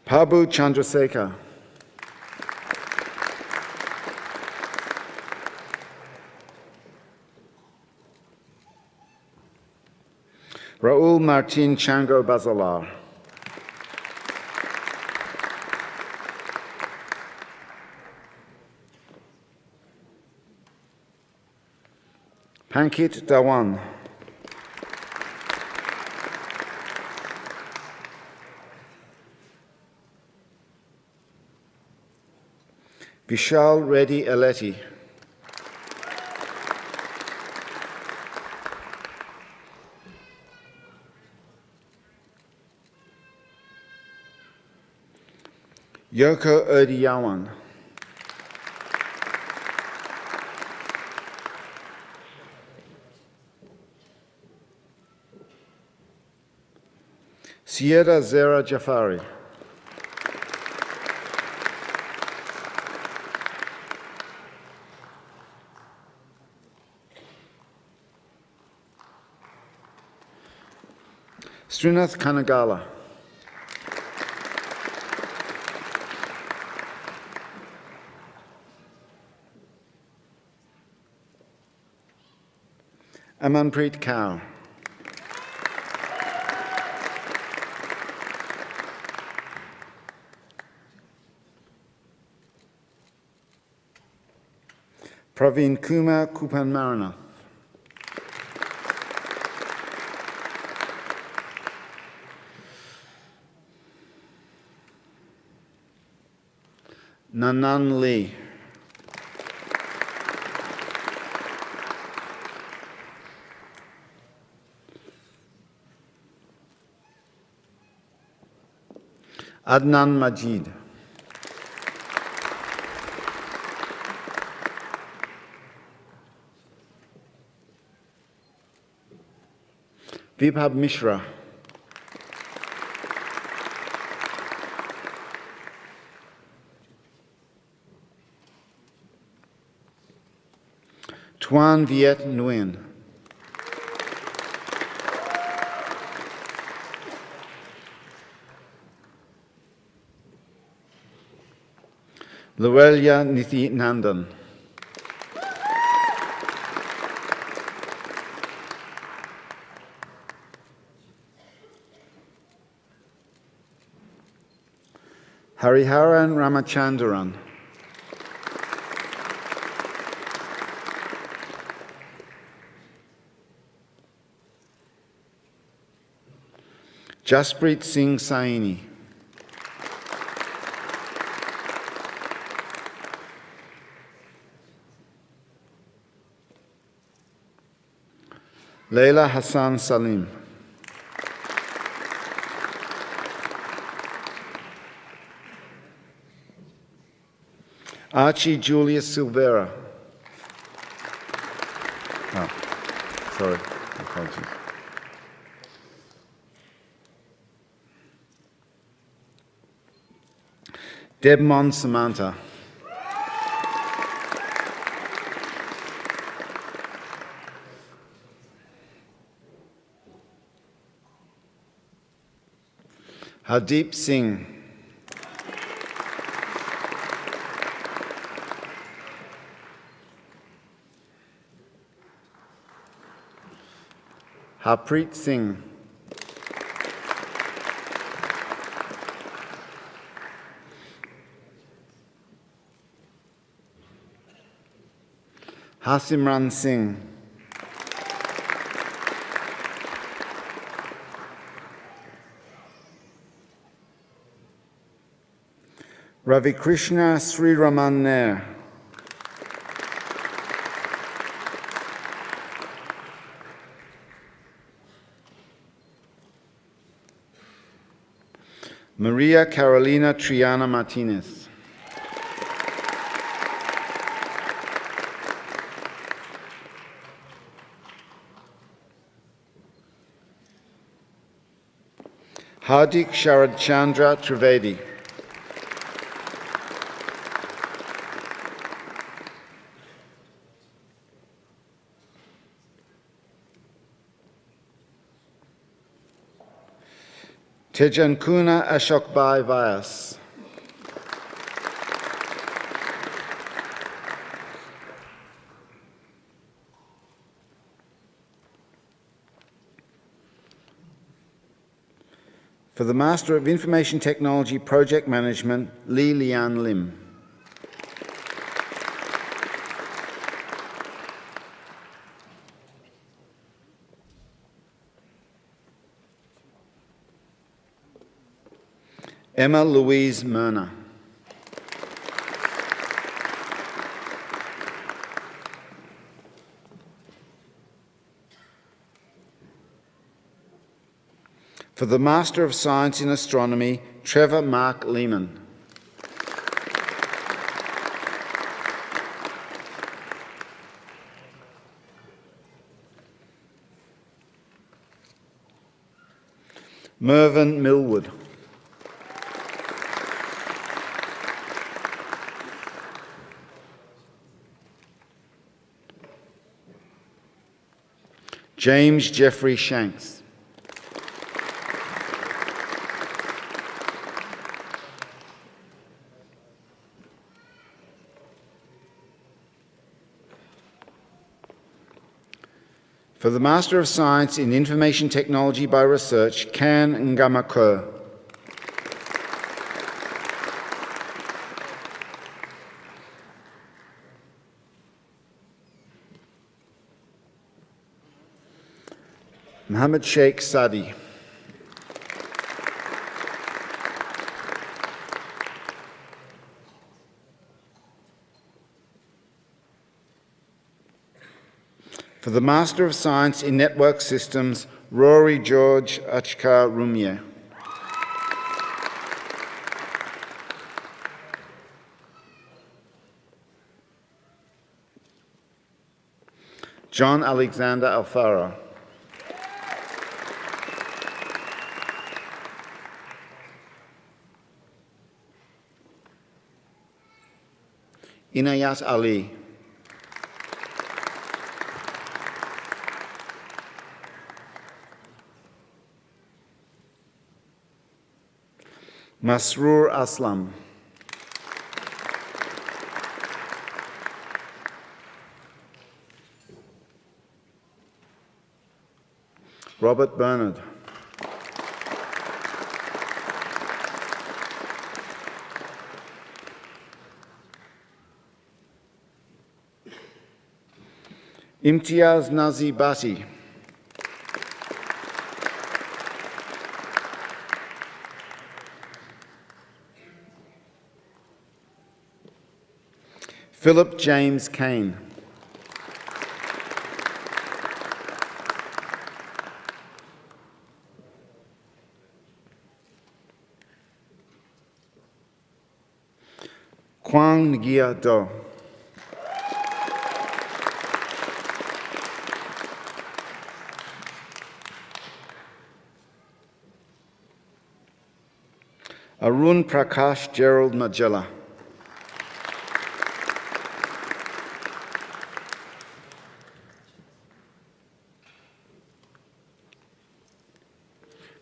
Prabhu Chandrasekhar. Raul Martin Chango Bazalar. Pankit Dhawan. Vishal Reddy Aleti. Yoko Odiyawan. Sierra Zera Jafari. Srinath Kanagala. Amanpreet Kaur. Praveen Kumar Kupanmaranath. Nanan Lee. Adnan Majid. Vibhav Mishra. Tuan Viet Nguyen. Luelia Nithi Nandan. Hariharan Ramachandran. Jasprit Singh Saini. Leila Hassan Salim. Archie Julius Silvera. Oh, sorry, apologies. Debmon Samantha. Hardeep Singh. Harpreet Singh. Hasimran Singh. Ravi Krishna Sri Raman Nair. Maria Carolina Triana Martinez. Hardik Sharad Chandra Trivedi. Tejankuna Ashokbai Vyas. For the Master of Information Technology Project Management, Li Lian Lim. Emma Louise Myrna. For the Master of Science in Astronomy, Trevor Mark Lehman. Mervyn Millwood. James Jeffrey Shanks. For the Master of Science in Information Technology by Research, Kan Ngamako. Mohammed Sheikh Sadi. For the Master of Science in Network Systems, Rory George Achkar Rumye. John Alexander Alfaro. Inayat Ali. Masroor Aslam. Robert Bernard. Imtiaz Nazi Bhatti. Philip James Kane. Kwang Ngia Do. Arun Prakash Gerald Majella.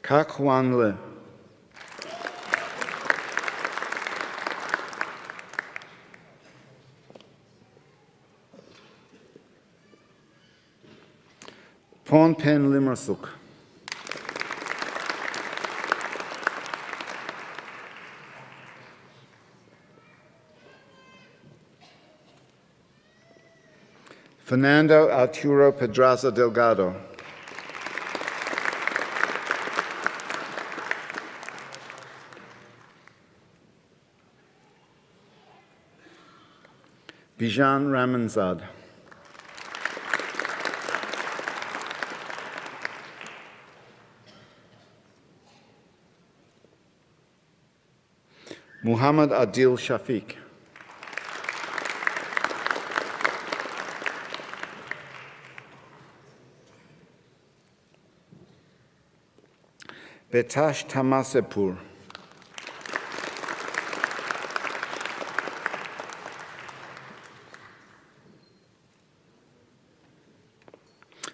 Kak Hwan Le. Pon Pen Limersuk. Fernando Arturo Pedraza Delgado. Bijan Ramanzad. Muhammad Adil Shafiq. Betash Tamasepur.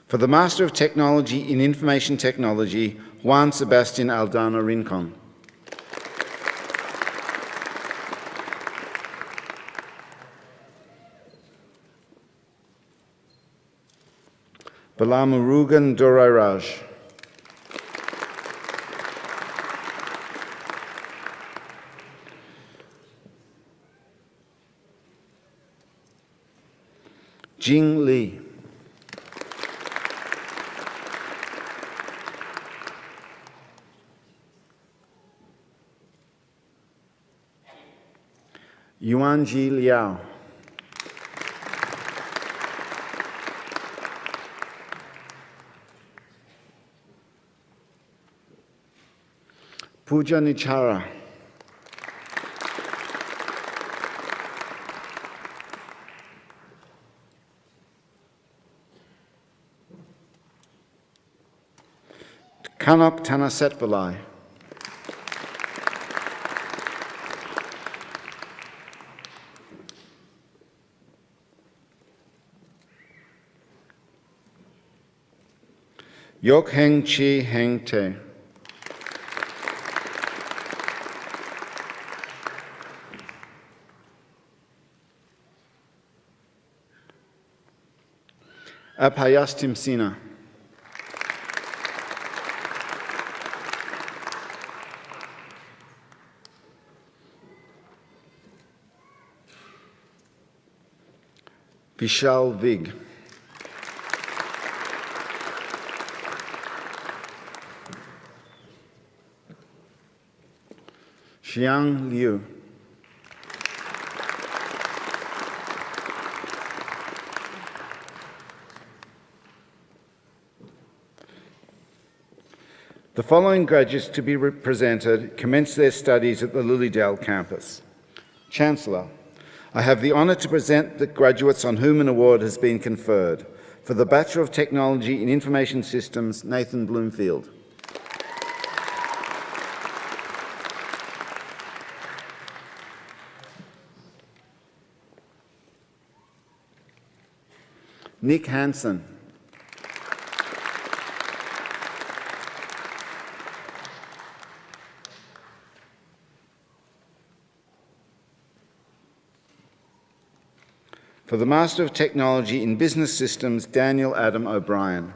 For the Master of Technology in Information Technology, Juan Sebastian Aldana Rincon. Balamurugan Dorairaj. Jing Li. Yuanji Liao. Pooja Nichara. Kanok Tanasetbalai. Yok Heng Chi Heng Te. Apayastim Sina. Vishal Vig. Xiang Liu. The following graduates to be presented commenced their studies at the Lilydale campus. Chancellor, I have the honour to present the graduates on whom an award has been conferred. For the Bachelor of Technology in Information Systems, Nathan Bloomfield. Nick Hansen. For the Master of Technology in Business Systems, Daniel Adam O'Brien.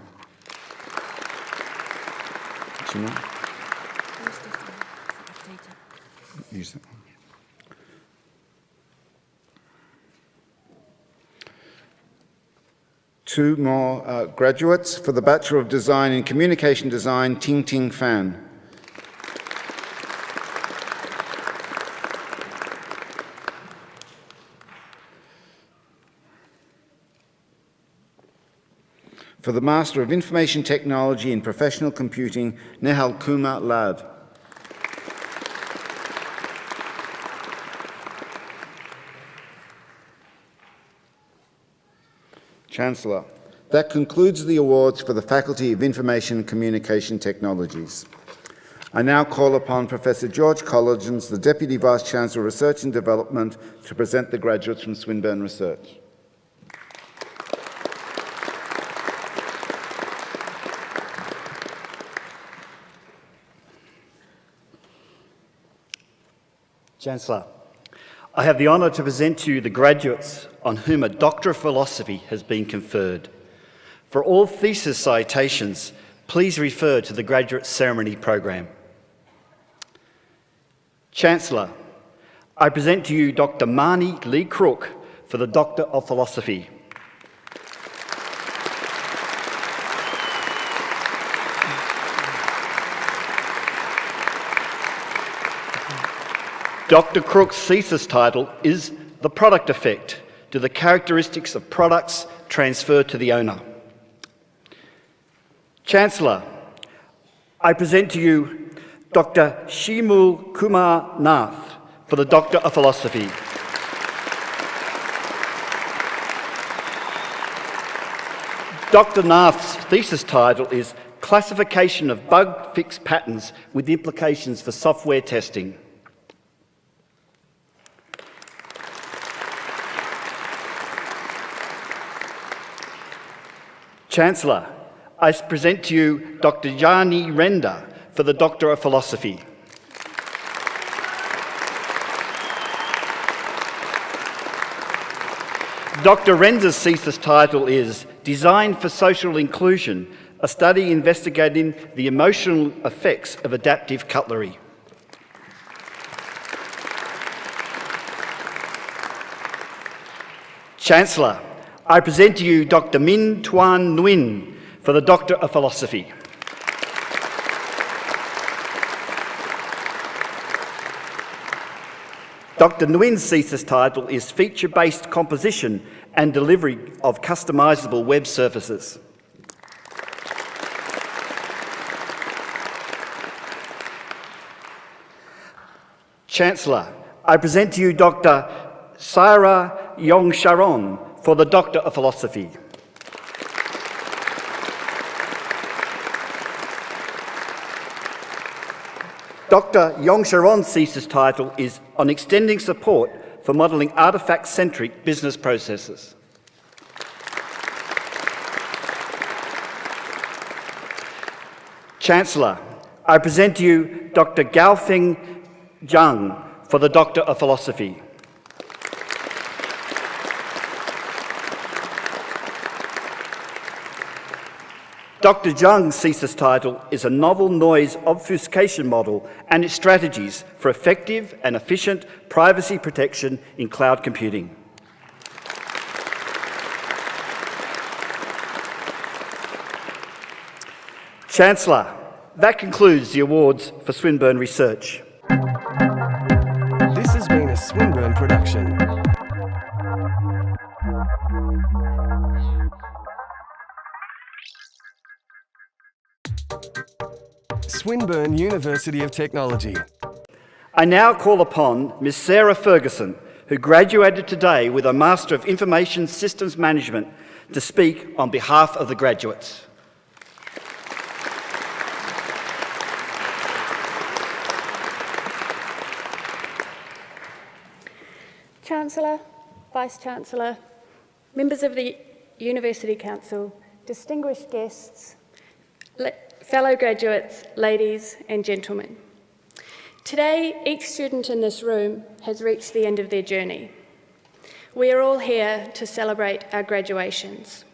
Use that one. Two more graduates for the Bachelor of Design in Communication Design, Ting Ting Fan. For the Master of Information Technology in Professional Computing, Nehal Kumar Lad. Chancellor, that concludes the awards for the Faculty of Information and Communication Technologies. I now call upon Professor George Colligans, the Deputy Vice-Chancellor of Research and Development, to present the graduates from Swinburne Research. Chancellor, I have the honour to present to you the graduates on whom a Doctor of Philosophy has been conferred. For all thesis citations, please refer to the graduate ceremony program. Chancellor, I present to you Dr. Marnie Lee Crook for the Doctor of Philosophy. Dr. Crook's thesis title is The Product Effect. Do the characteristics of products transfer to the owner? Chancellor, I present to you Dr. Shimul Kumar Nath for the Doctor of Philosophy. Dr. Nath's thesis title is Classification of Bug Fix Patterns with Implications for Software Testing. Chancellor, I present to you Dr. Jani Renda for the Doctor of Philosophy. Dr. Renda's thesis title is Design for Social Inclusion, a study investigating the emotional effects of adaptive cutlery. Chancellor, I present to you Dr. Min Tuan Nguyen for the Doctor of Philosophy. Dr. Nguyen's thesis title is Feature-Based Composition and Delivery of Customisable Web Services. Chancellor, I present to you Dr. Saira Yongsharon for the Doctor of Philosophy. Dr. Yongsharon's thesis title is On Extending Support for Modelling Artefact-Centric Business Processes. Chancellor, I present to you Dr. Gaofeng Zhang for the Doctor of Philosophy. Dr. Zhang's thesis title is A Novel Noise Obfuscation Model and its Strategies for Effective and Efficient Privacy Protection in Cloud Computing. Chancellor, that concludes the awards for Swinburne Research. This has been a Swinburne production. Swinburne University of Technology. I now call upon Ms. Sarah Ferguson, who graduated today with a Master of Information Systems Management, to speak on behalf of the graduates. Chancellor, Vice-Chancellor, members of the University Council, distinguished guests, fellow graduates, ladies and gentlemen. Today, each student in this room has reached the end of their journey. We are all here to celebrate our graduations.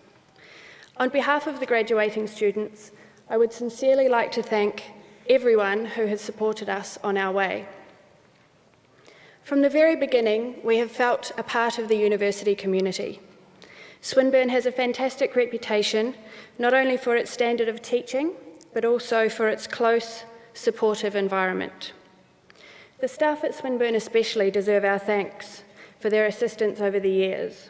On behalf of the graduating students, I would sincerely like to thank everyone who has supported us on our way. From the very beginning, we have felt a part of the university community. Swinburne has a fantastic reputation, not only for its standard of teaching, but also for its close, supportive environment. The staff at Swinburne especially deserve our thanks for their assistance over the years.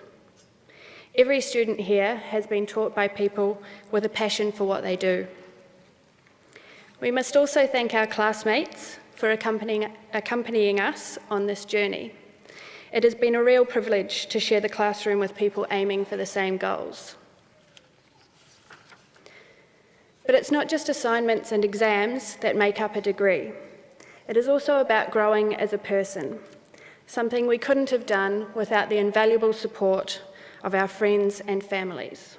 Every student here has been taught by people with a passion for what they do. We must also thank our classmates for accompanying us on this journey. It has been a real privilege to share the classroom with people aiming for the same goals. But it's not just assignments and exams that make up a degree. It is also about growing as a person, something we couldn't have done without the invaluable support of our friends and families.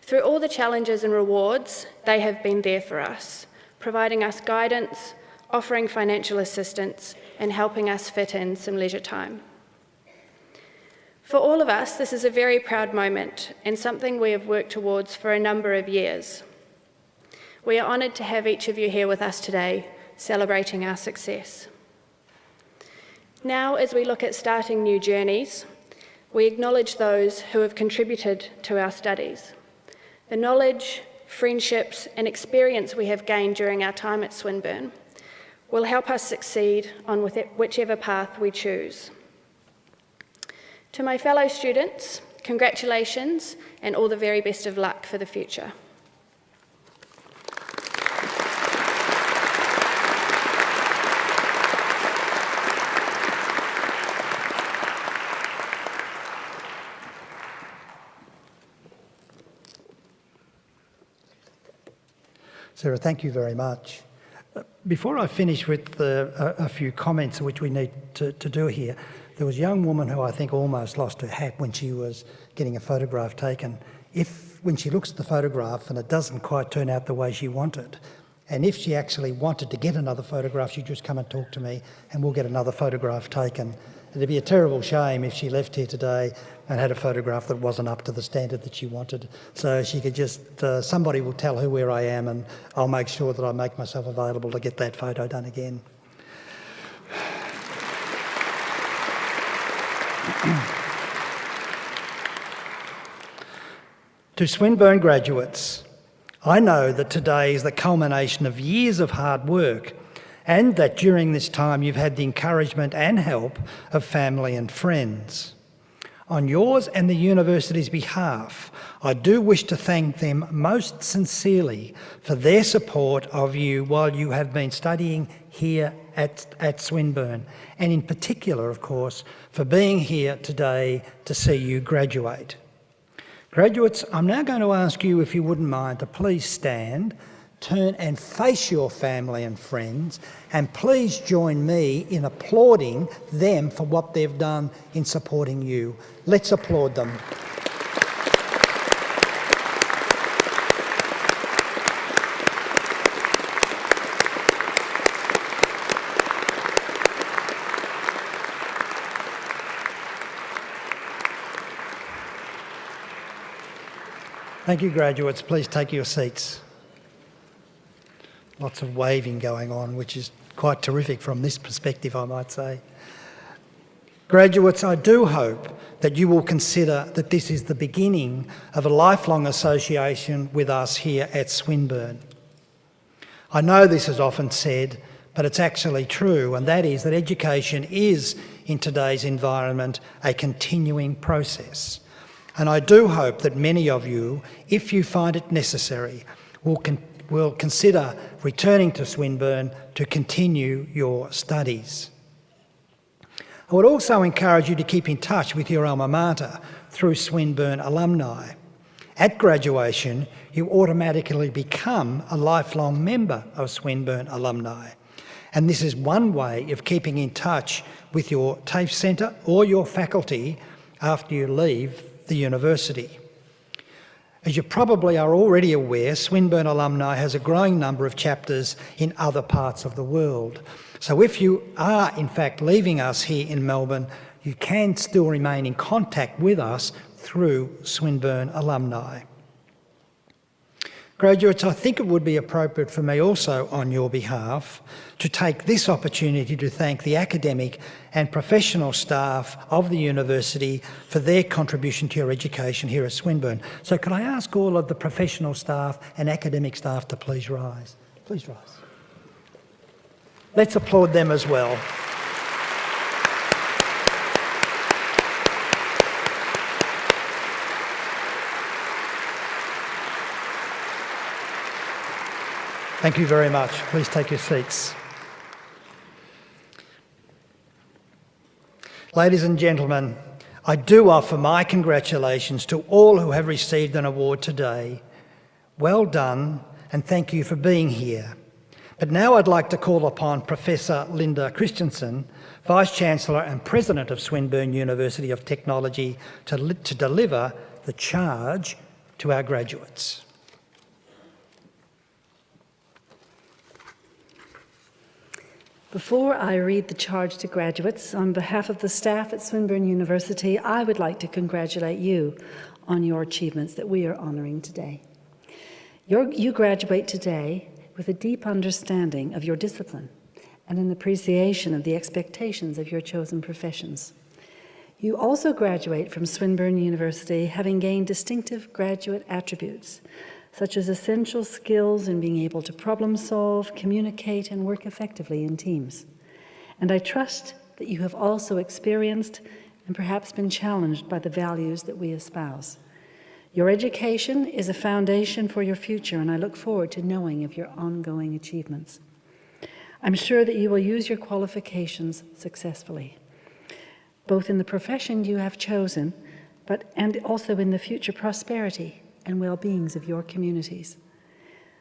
Through all the challenges and rewards, they have been there for us, providing us guidance, offering financial assistance, and helping us fit in some leisure time. For all of us, this is a very proud moment and something we have worked towards for a number of years. We are honoured to have each of you here with us today, celebrating our success. Now, as we look at starting new journeys, we acknowledge those who have contributed to our studies. The knowledge, friendships, and experience we have gained during our time at Swinburne will help us succeed on whichever path we choose. To my fellow students, congratulations and all the very best of luck for the future. Sarah, thank you very much. Before I finish with a few comments which we need to do here, there was a young woman who I think almost lost her hat when she was getting a photograph taken. When she looks at the photograph and it doesn't quite turn out the way she wanted, and if she actually wanted to get another photograph, she'd just come and talk to me and we'll get another photograph taken. It'd be a terrible shame if she left here today and had a photograph that wasn't up to the standard that she wanted. So she could just, somebody will tell her where I am and I'll make sure that I make myself available to get that photo done again. To Swinburne graduates, I know that today is the culmination of years of hard work and that during this time you've had the encouragement and help of family and friends. On yours and the university's behalf, I do wish to thank them most sincerely for their support of you while you have been studying here at Swinburne, and in particular, of course, for being here today to see you graduate. Graduates, I'm now going to ask you, if you wouldn't mind, to please stand, turn and face your family and friends, and please join me in applauding them for what they've done in supporting you. Let's applaud them. Thank you, graduates. Please take your seats. Lots of waving going on, which is quite terrific from this perspective, I might say. Graduates, I do hope that you will consider that this is the beginning of a lifelong association with us here at Swinburne. I know this is often said, but it's actually true, and that is that education is, in today's environment, a continuing process. And I do hope that many of you, if you find it necessary, will consider returning to Swinburne to continue your studies. I would also encourage you to keep in touch with your alma mater through Swinburne alumni. At graduation, you automatically become a lifelong member of Swinburne alumni. And this is one way of keeping in touch with your TAFE centre or your faculty after you leave the university. As you probably are already aware, Swinburne alumni has a growing number of chapters in other parts of the world. So if you are in fact leaving us here in Melbourne, you can still remain in contact with us through Swinburne alumni. Graduates, I think it would be appropriate for me also on your behalf to take this opportunity to thank the academic and professional staff of the university for their contribution to your education here at Swinburne. So could I ask all of the professional staff and academic staff to please rise? Please rise. Let's applaud them as well. Thank you very much. Please take your seats. Ladies and gentlemen, I do offer my congratulations to all who have received an award today. Well done, and thank you for being here. But now I'd like to call upon Professor Linda Christensen, Vice-Chancellor and President of Swinburne University of Technology, to deliver the charge to our graduates. Before I read the charge to graduates, on behalf of the staff at Swinburne University, I would like to congratulate you on your achievements that we are honouring today. You graduate today with a deep understanding of your discipline and an appreciation of the expectations of your chosen professions. You also graduate from Swinburne University having gained distinctive graduate attributes, such as essential skills in being able to problem solve, communicate, and work effectively in teams. And I trust that you have also experienced and perhaps been challenged by the values that we espouse. Your education is a foundation for your future, and I look forward to knowing of your ongoing achievements. I'm sure that you will use your qualifications successfully, both in the profession you have chosen, and also in the future prosperity and well-beings of your communities.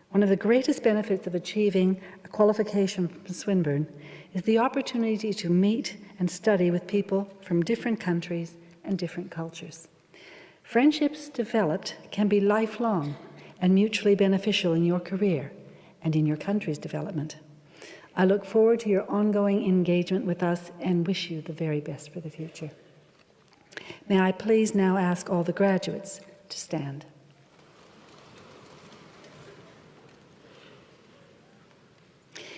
One of the greatest benefits of achieving a qualification from Swinburne is the opportunity to meet and study with people from different countries and different cultures. Friendships developed can be lifelong and mutually beneficial in your career and in your country's development. I look forward to your ongoing engagement with us and wish you the very best for the future. May I please now ask all the graduates to stand.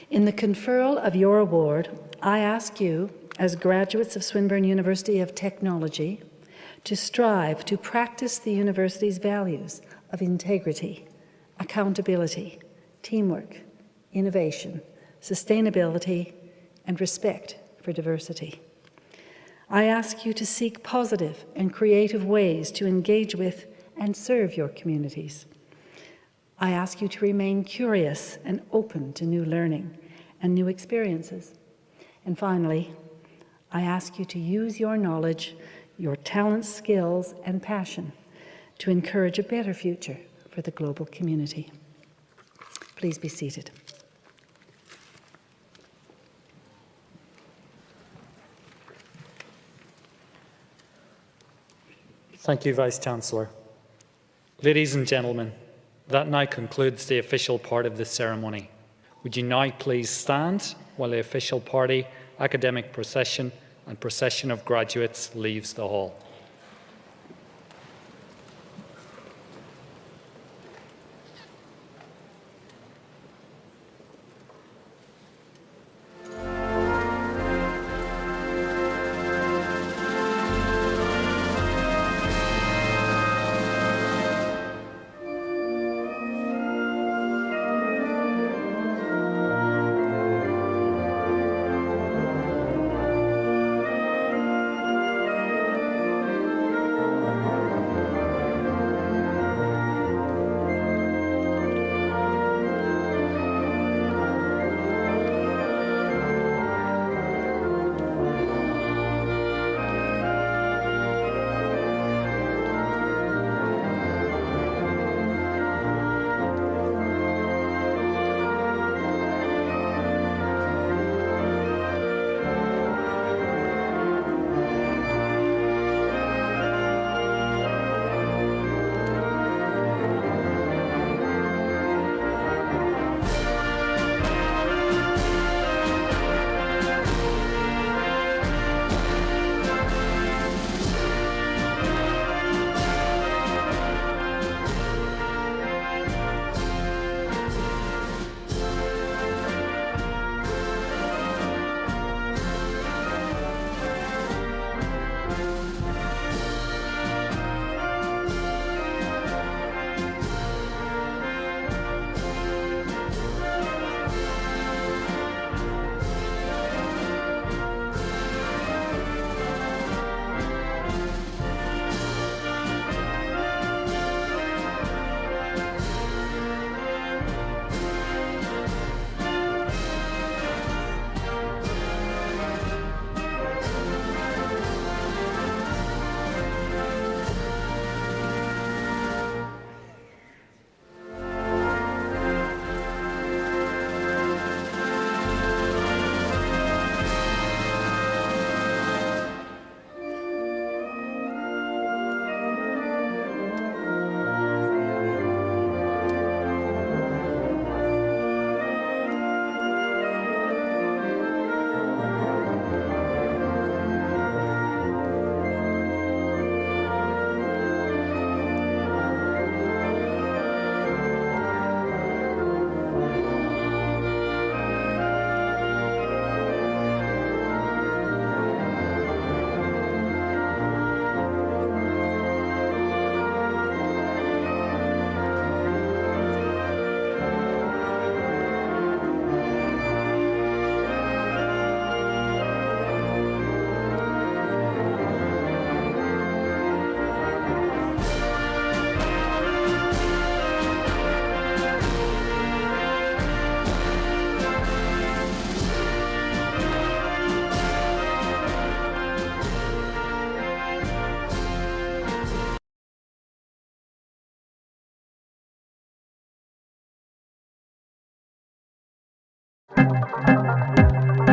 In the conferral of your award, I ask you, as graduates of Swinburne University of Technology, to strive to practice the university's values of integrity, accountability, teamwork, innovation, sustainability, and respect for diversity. I ask you to seek positive and creative ways to engage with and serve your communities. I ask you to remain curious and open to new learning and new experiences. And finally, I ask you to use your knowledge, your talents, skills, and passion to encourage a better future for the global community. Please be seated. Thank you, Vice-Chancellor. Ladies and gentlemen, that now concludes the official part of the ceremony. Would you now please stand while the official party, academic procession and procession of graduates leaves the hall.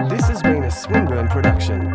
This has been a Swinburne production.